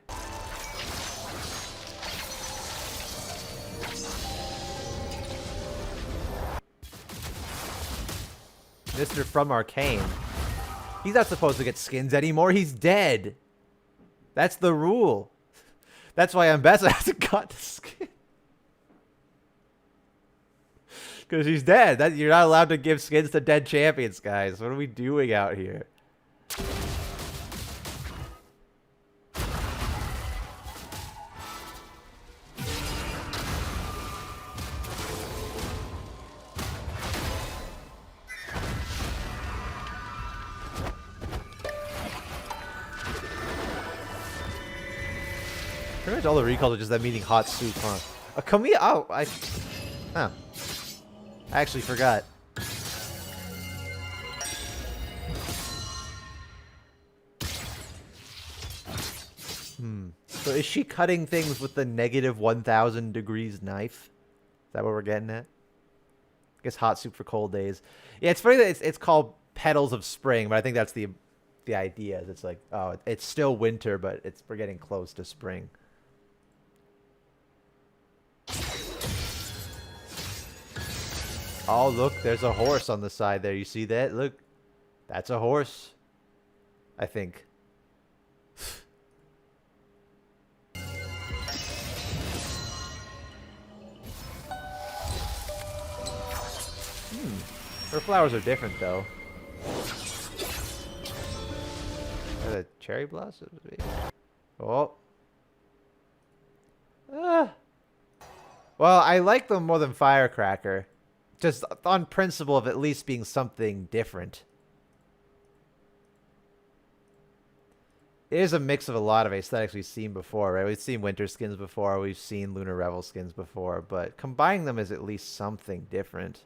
S1: Mr. From Arcane. He's not supposed to get skins anymore. He's dead. That's the rule. That's why Ambessa hasn't got the skin. Because he's dead. You're not allowed to give skins to dead champions, guys. What are we doing out here? Pretty much all the recalls are just that meaning hot soup, huh? A Camille. Oh, huh. I actually forgot. So is she cutting things with the negative 1,000 degrees knife? Is that what we're getting at? I guess hot soup for cold days. Yeah, it's funny that it's called Petals of Spring, but I think that's the idea. Is it's like, oh, it's still winter, but we're getting close to spring. Oh, look, there's a horse on the side there. You see that? Look, that's a horse. I think. Her flowers are different, though. Are the cherry blossoms? Oh. Ah. Well, I like them more than Firecracker. Just on principle of at least being something different. It is a mix of a lot of aesthetics we've seen before, right? We've seen winter skins before, we've seen Lunar Revel skins before, but combining them is at least something different.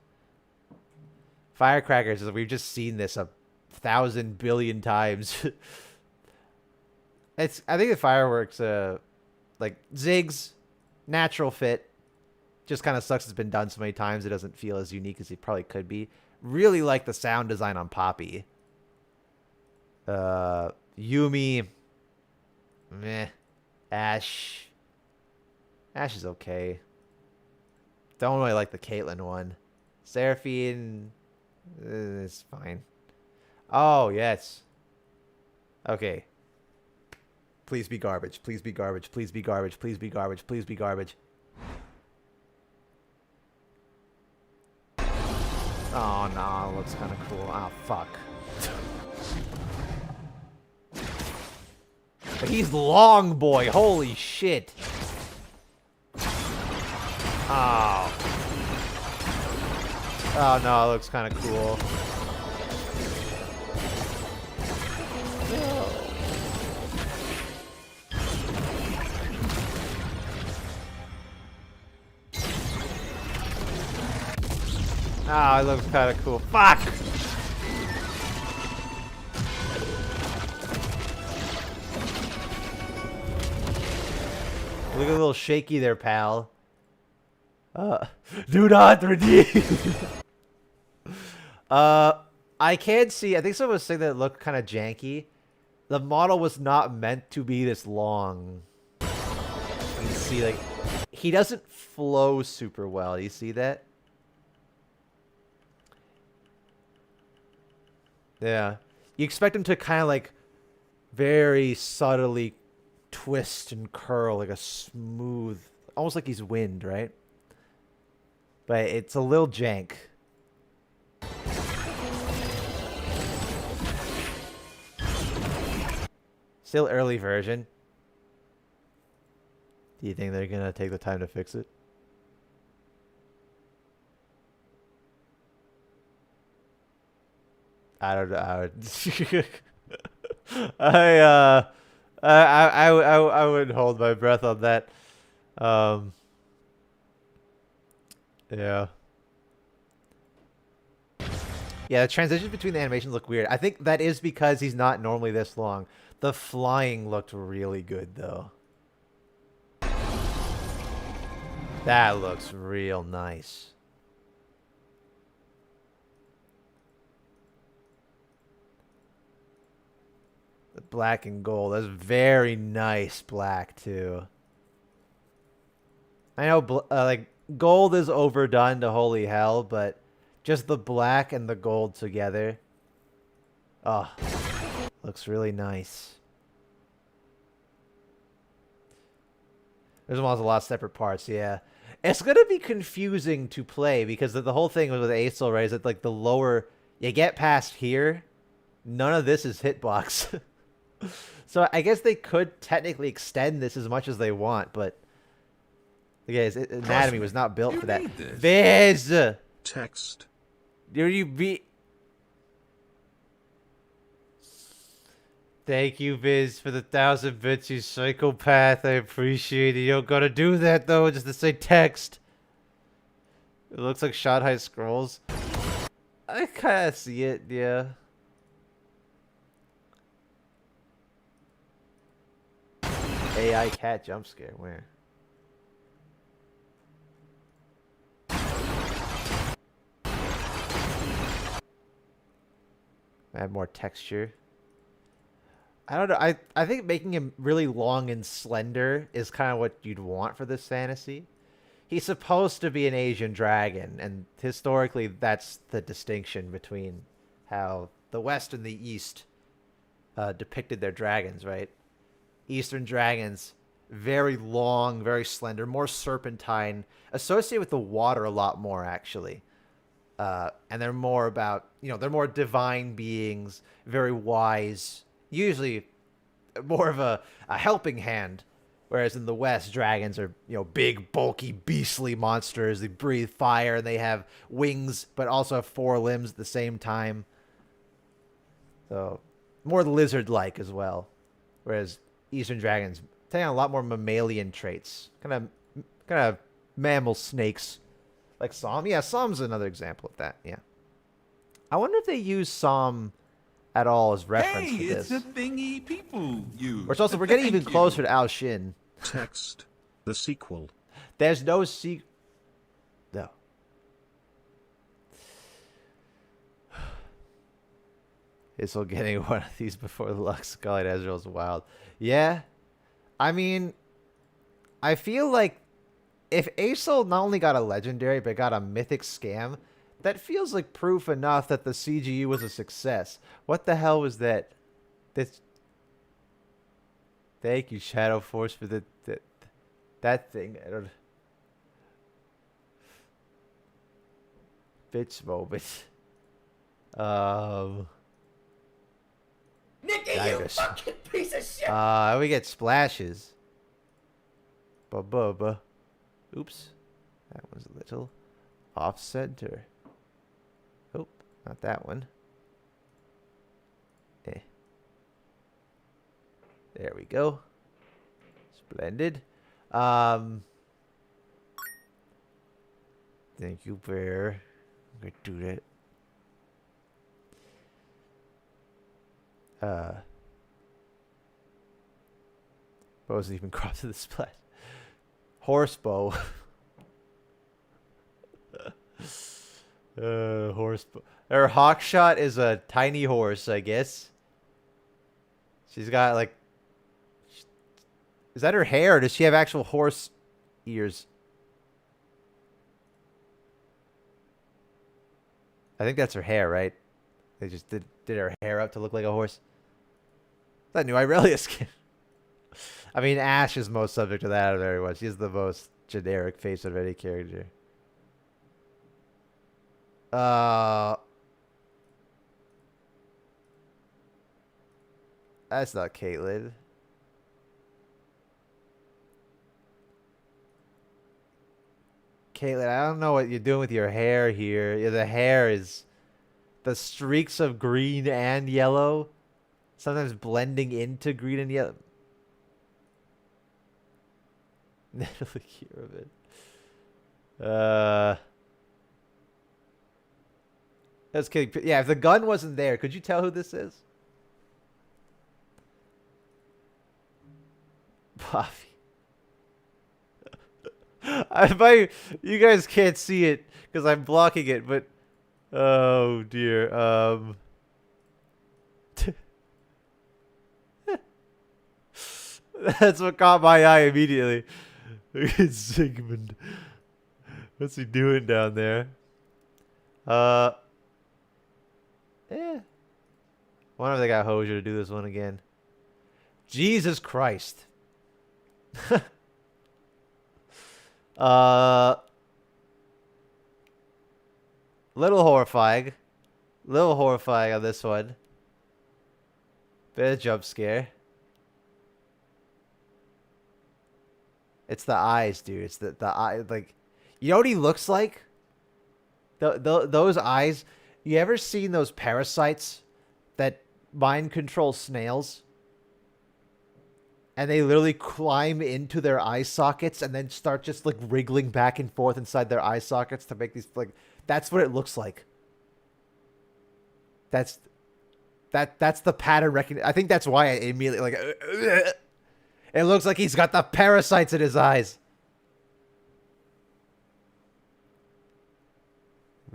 S1: Firecrackers, we've just seen this 1,000 billion times. I think the fireworks, like Ziggs, natural fit. Just kind of sucks it's been done so many times it doesn't feel as unique as it probably could be. Really like the sound design on Poppy. Yumi. Meh. Ashe. Ashe is okay. Don't really like the Caitlyn one. Seraphine is fine. Oh, yes. Okay. Please be garbage. Please be garbage. Please be garbage. Please be garbage. Please be garbage. Oh, no. It looks kind of cool. Oh, fuck. But he's long boy. Holy shit. Oh. Oh, no. It looks kind of cool. No. Oh, it looks kind of cool. Fuck! Look a little shaky there, pal. Do not redeem! I can see, I think someone was saying that it looked kind of janky. The model was not meant to be this long. You can see, like, he doesn't flow super well. You see that? Yeah. You expect him to kind of, like, very subtly twist and curl like a smooth, almost like he's wind, right? But it's a little jank. Still early version. Do you think they're gonna take the time to fix it? I don't know. I wouldn't hold my breath on that. Yeah. Yeah, the transitions between the animations look weird. I think that is because he's not normally this long. The flying looked really good, though. That looks real nice. The black and gold. That's very nice black too. I know like gold is overdone to holy hell, but just the black and the gold together. Oh, looks really nice. There's almost a lot of separate parts, yeah. It's going to be confusing to play because the whole thing with Aesol, right, is that like the lower you get past here, none of this is hitbox. So I guess they could technically extend this as much as they want, but guys, anatomy was not built for that. Viz!
S3: Text.
S1: You be. Thank you, Viz, for the 1,000 bits, you psychopath. I appreciate it. You don't gotta do that, though, just to say text. It looks like Shanghai Scrolls. I kinda see it, yeah. AI cat jump scare, where? Add more texture. I don't know. I think making him really long and slender is kind of what you'd want for this fantasy. He's supposed to be an Asian dragon, and historically that's the distinction between how the West and the East depicted their dragons, right? Eastern dragons, very long, very slender, more serpentine, associated with the water a lot more, actually. And they're more about, they're more divine beings, very wise, usually more of a helping hand. Whereas in the West, dragons are, big, bulky, beastly monsters. They breathe fire and they have wings, but also have 4 limbs at the same time. So more lizard-like as well. Whereas Eastern dragons take on a lot more mammalian traits. Kind of mammal snakes. Like Psalm? Yeah, Psalm's another example of that, yeah. I wonder if they use Psalm at all as reference
S2: Hey,
S1: to this.
S2: it's a thingy people use.
S1: Which also, we're getting even
S2: Thank you.
S1: closer to Ao Shin.
S3: Text. The sequel.
S1: There's no sequel. No. Is all getting one of these before the Lux Scarlet Ezreal's wild. Yeah. I mean, I feel like if Aesol not only got a legendary, but got a mythic scam, that feels like proof enough that the CGU was a success. What the hell was that? This. Thank you, Shadow Force, for that thing. I don't. Bitch moment.
S4: Nikki, you fucking piece of shit!
S1: We get splashes. Ba-ba-ba. Oops. That was a little off center. Oh, not that one. Eh. There we go. Splendid. Thank you, Bear. I'm gonna do that. Wasn't even crossed to the splash. Horsebow. Horsebow. Her hawkshot is a tiny horse, I guess. She's got like. Is that her hair, or does she have actual horse ears? I think that's her hair, right? They just did her hair up to look like a horse. That new Irelia skin. I mean, Ashe is most subject to that of everyone. She's the most generic face of any character. That's not Caitlyn. Caitlyn, I don't know what you're doing with your hair here. Yeah, the hair is the streaks of green and yellow, sometimes blending into green and yellow. Natalie Kirovin. That's kidding. Yeah, if the gun wasn't there, could you tell who this is? Buffy. You guys can't see it because I'm blocking it, but oh dear. That's what caught my eye immediately. Look at Sigmund. What's he doing down there? Uh, eh. Wonder if they got Hosier to do this one again. Jesus Christ. uh, little horrifying. Little horrifying on this one. Bit of jump scare. It's the eyes, dude. It's the eye. Like, you know what he looks like? Those eyes. You ever seen those parasites that mind control snails? And they literally climb into their eye sockets and then start just like wriggling back and forth inside their eye sockets to make these like. That's what it looks like. That's the pattern recognition. I think that's why I immediately like. It looks like he's got the parasites in his eyes.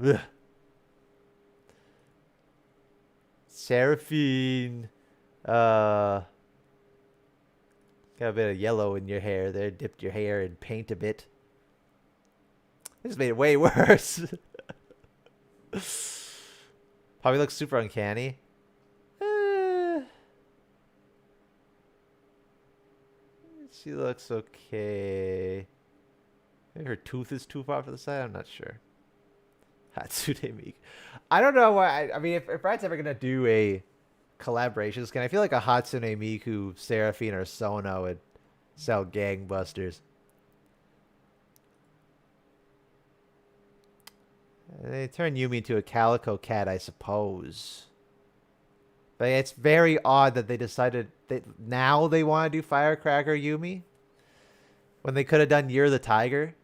S1: Ugh. Seraphine. Got a bit of yellow in your hair there. Dipped your hair in paint a bit. This made it way worse. Probably looks super uncanny. She looks okay. Maybe her tooth is too far to the side. I'm not sure. Hatsune Miku. I don't know why. I mean, if Brad's ever gonna do a collaboration skin, I feel like a Hatsune Miku, Seraphine, or Sona would sell gangbusters. They turn Yumi into a calico cat, I suppose. But it's very odd that they decided that now they want to do Firecracker Yumi when they could have done Year the Tiger.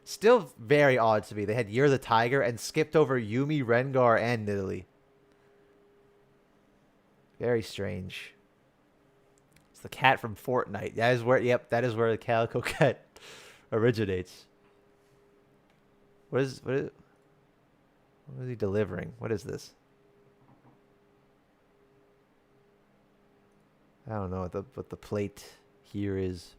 S1: Still very odd to me. They had Year the Tiger and skipped over Yumi, Rengar, and Nidalee. Very strange. It's the cat from Fortnite. That is where, yep, that is where the calico cat originates. What is he delivering? What is this? I don't know what the plate here is.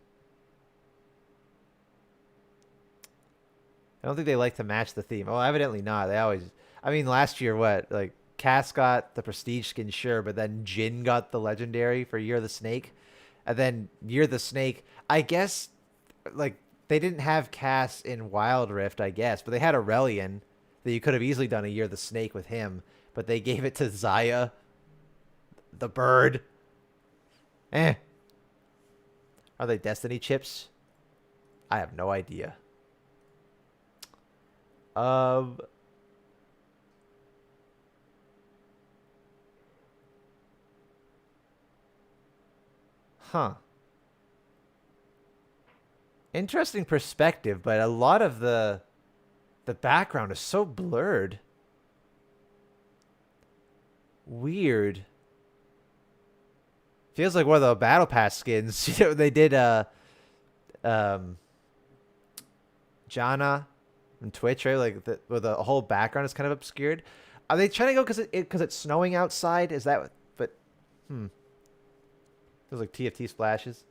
S1: I don't think they like to match the theme. Oh, evidently not. They always. I mean, last year, what? Like, Cass got the prestige skin, sure, but then Jin got the legendary for Year of the Snake. And then Year of the Snake, I guess, like, they didn't have Cass in Wild Rift, I guess, but they had Aurelion that you could have easily done a Year of the Snake with him, but they gave it to Zaya, the bird. Eh. Are they Destiny chips? I have no idea. Huh. Interesting perspective, but a lot of the background is so blurred. Weird. Feels like one of the Battle Pass skins. You know, they did Janna on Twitch, right? Like where the whole background is kind of obscured. Are they trying to go because it's snowing outside? Is that what? But feels like TFT splashes.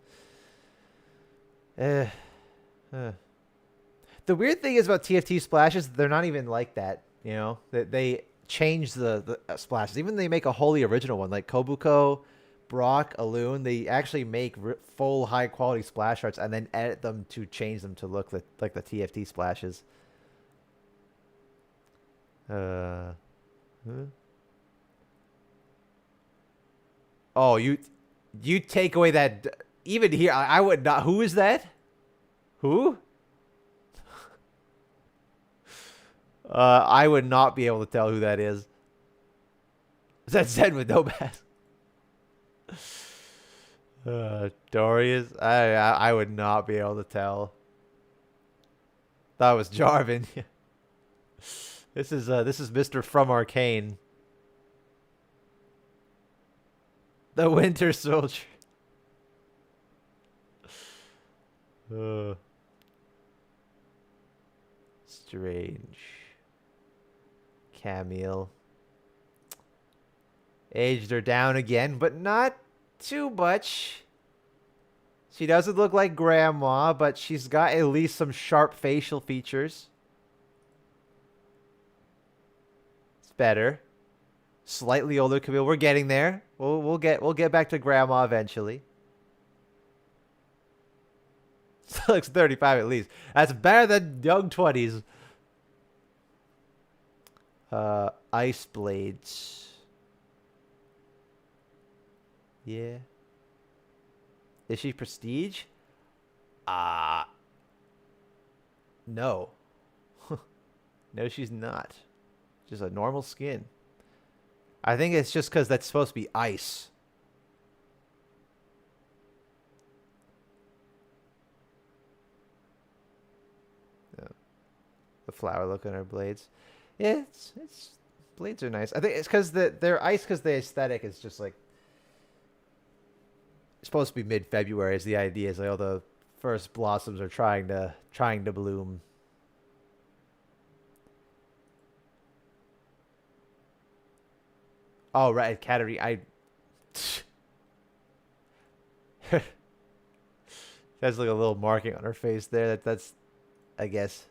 S1: The weird thing is about TFT splashes, they're not even like that. You know, they change the splashes. Even they make a wholly original one, like Kobuko, Brock, Alun. They actually make full high quality splash arts and then edit them to change them to look like the TFT splashes. Huh? Oh, you take away that. Even here, I would not. Who is that? Who? I would not be able to tell who that is. Is that Zen with no mask? Dorius? I would not be able to tell. That was Jarvan. This is Mr. From Arcane. The Winter Soldier. Strange. Camille. Aged her down again, but not too much. She doesn't look like grandma, but she's got at least some sharp facial features. It's better. Slightly older Camille. We're getting there. We'll get back to grandma eventually. Still looks 35 at least. That's better than young 20s. Ice blades. Yeah. Is she prestige? No. No, she's not. Just a normal skin. I think it's just because that's supposed to be ice. Yeah. The flower look on her blades. Yeah, it's blades are nice. I think it's because they're ice because the aesthetic is just like it's supposed to be mid-February. Is the idea is like all the first blossoms are trying to bloom. Oh right, Katarina. There's like a little marking on her face there. That's I guess.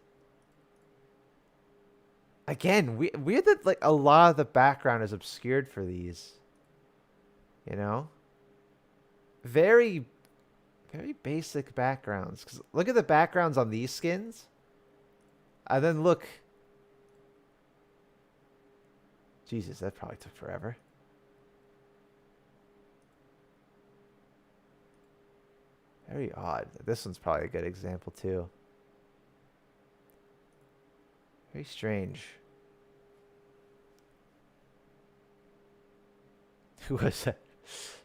S1: Again, weird that like a lot of the background is obscured for these. You know? Very basic backgrounds. 'Cause look at the backgrounds on these skins. And then look. Jesus, that probably took forever. Very odd. This one's probably a good example too. Very strange. Who was that?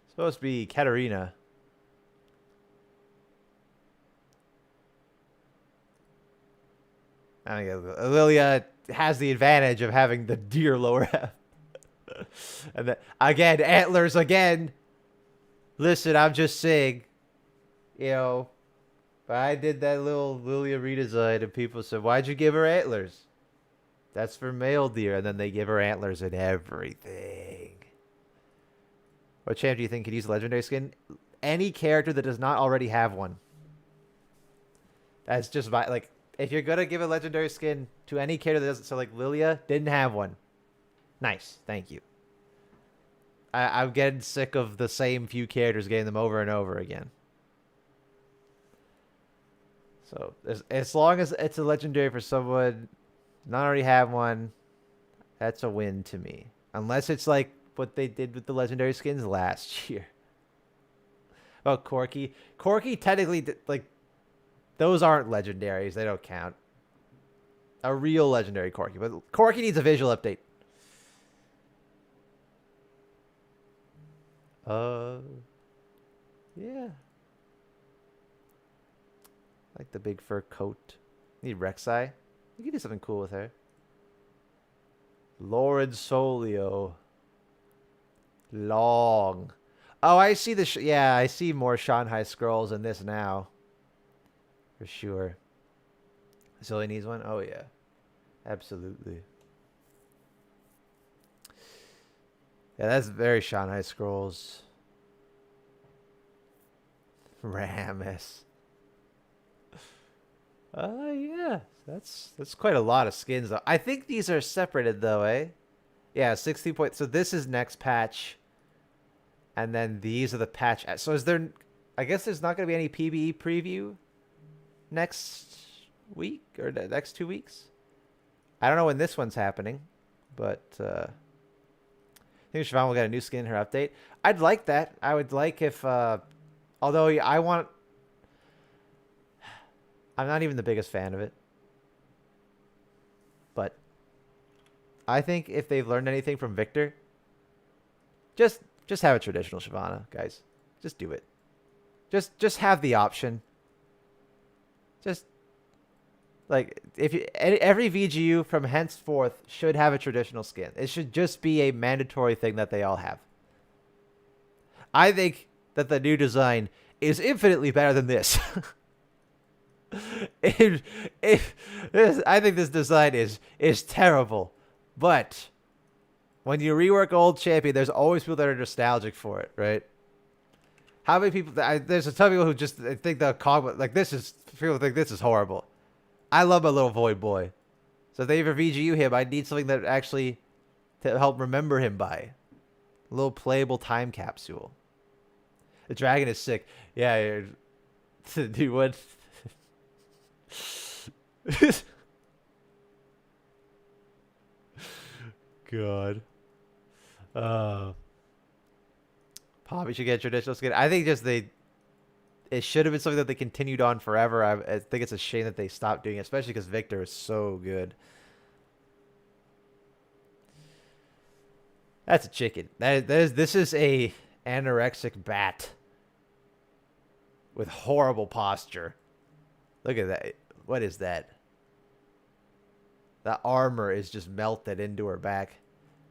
S1: Supposed to be Katarina. I think Lillia has the advantage of having the deer lower half. And then, again, antlers again. Listen, I'm just saying. You know, I did that little Lillia redesign and people said, why'd you give her antlers? That's for male deer. And then they give her antlers and everything. What champ do you think could use a legendary skin? Any character that does not already have one. That's just my, like, if you're going to give a legendary skin to any character that doesn't, so like Lillia didn't have one. Nice. Thank you. I'm getting sick of the same few characters getting them over and over again. So as long as it's a legendary for someone not already have one, that's a win to me. Unless it's like what they did with the legendary skins last year. Oh, Corky. Corky technically, like, those aren't legendaries. They don't count. A real legendary Corky. But Corky needs a visual update. Yeah. Like the big fur coat. Need Rek'Sai. You can do something cool with her. Lauren Solio. Long. Oh, I see the... yeah, I see more Shanghai scrolls in this now. For sure. Zoe needs one? Oh, yeah. Absolutely. Yeah, that's very Shanghai scrolls. Rammus. Yeah. That's quite a lot of skins, though. I think these are separated, though, eh? Yeah, 60 points. So this is next patch. And then these are the patch. So is there... I guess there's not going to be any PvE preview next week or the next 2 weeks. I don't know when this one's happening, but I think Siobhan will get a new skin in her update. I'd like that. I would like if... although I'm not even the biggest fan of it. But I think if they've learned anything from Victor, just have a traditional Shyvana, guys. Just do it. Just have the option. Just like every VGU from henceforth should have a traditional skin. It should just be a mandatory thing that they all have. I think that the new design is infinitely better than this. I think this design is terrible, but when you rework old champion, there's always people that are nostalgic for it, right? How many people? There's a ton of people who just think the comic like this is. People think this is horrible. I love my little void boy. So if they ever VGU him, I need something that actually to help remember him by. A little playable time capsule. The dragon is sick. Yeah, dude, what? God. Probably should get traditional skin. I think just it should have been something that they continued on forever. I think it's a shame that they stopped doing it, especially because Victor is so good. That's a chicken. This is a anorexic bat with horrible posture. Look at that. What is that? The armor is just melted into her back.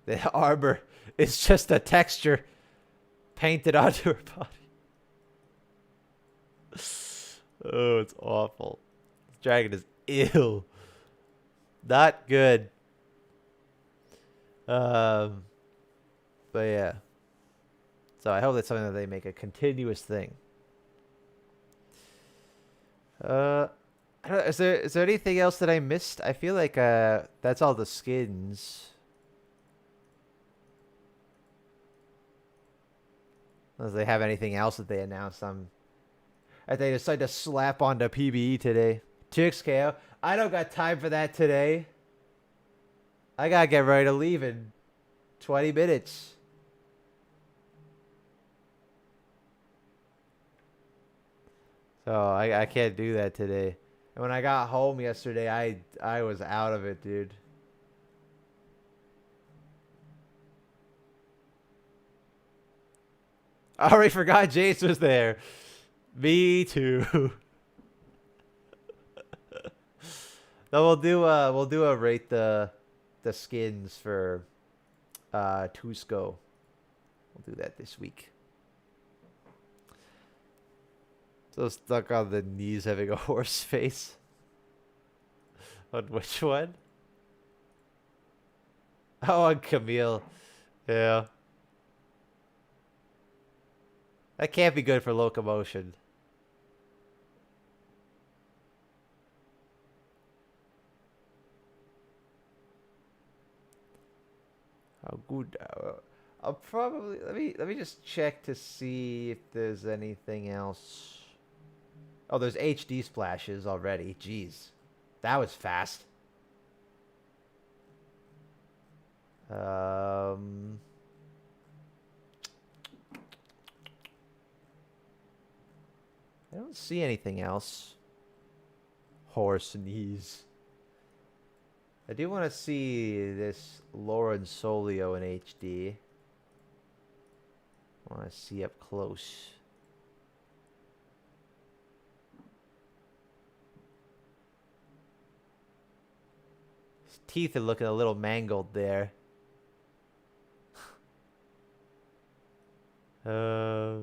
S1: The armor is just a texture painted onto her body. Oh, it's awful. This dragon is ill. Not good. But yeah. So I hope that's something that they make a continuous thing. I don't, is there anything else that I missed? I feel like that's all the skins. Unless they have anything else that they announced that they decided to slap onto PBE today. 2XKO. I don't got time for that today. I gotta get ready to leave in 20 minutes. So I can't do that today. And when I got home yesterday, I was out of it, dude. I already forgot Jace was there. Me too. No, we'll do a rate the skins for Tusco. We'll do that this week. So stuck on the knees having a horse face. On which one? Oh, on Camille. Yeah. That can't be good for locomotion. How good. I'll probably let me just check to see if there's anything else. Oh, there's HD splashes already. Jeez, that was fast. I don't see anything else. Horse knees. I do want to see this Lauren Solio in HD. I want to see up close. His teeth are looking a little mangled there. The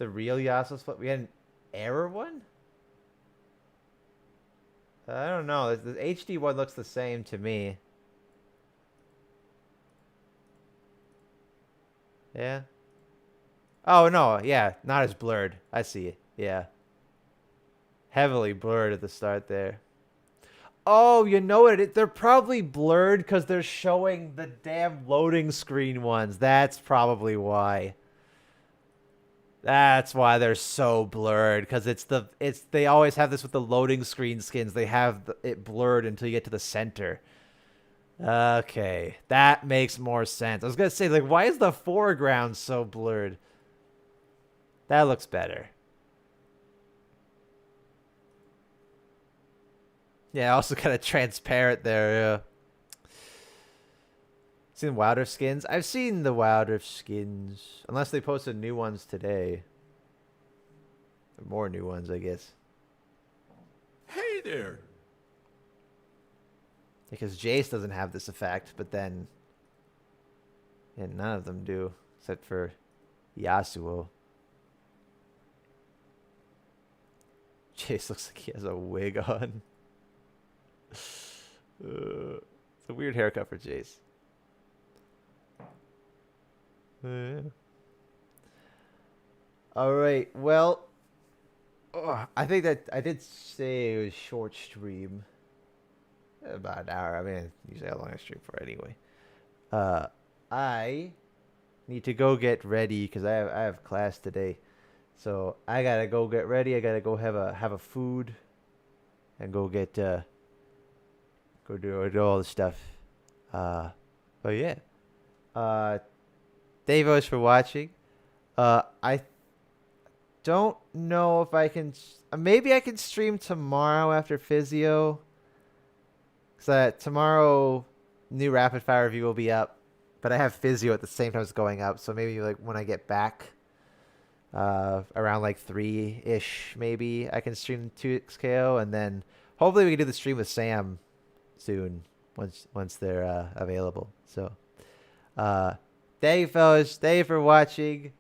S1: real Yasuo's foot. We had an error one? I don't know. The HD one looks the same to me. Yeah. Oh, no. Yeah. Not as blurred. I see it. Yeah. Heavily blurred at the start there. Oh, you know what? They're probably blurred because they're showing the damn loading screen ones. That's probably why. That's why they're so blurred, because they always have this with the loading screen skins. They have it blurred until you get to the center. Okay, that makes more sense. I was gonna say, like, why is the foreground so blurred? That looks better. Yeah, also kind of transparent there. Yeah. Seen Wilder skins? I've seen the Wilder skins. Unless they posted new ones today. Or more new ones, I guess.
S2: Hey there.
S1: Because Jace doesn't have this effect, but then... yeah, none of them do. Except for Yasuo. Jace looks like he has a wig on. It's a weird haircut for Jace. Yeah. All right. Well, I think that I did say it was short stream, about an hour. I mean, usually how long I stream for anyway. Uh, I need to go get ready because I have class today, so I gotta go get ready. I gotta go have a food and go get go do all the stuff. Uh, but yeah. Thank you guys for watching. I don't know if I can. Maybe I can stream tomorrow after physio. Cause tomorrow, new rapid fire review will be up, but I have physio at the same time it's going up. So maybe like when I get back, around like 3-ish, maybe I can stream 2XKO, and then hopefully we can do the stream with Sam soon once they're available. So, thank you, fellas. Thank you for watching.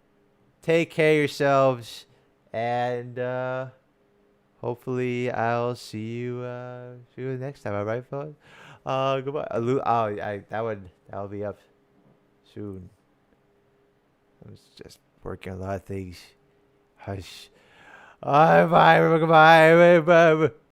S1: Take care of yourselves, and hopefully I'll see you next time. All right, fellas. Goodbye. That'll be up soon. I was just working on a lot of things. Hush. Bye. Goodbye. Bye.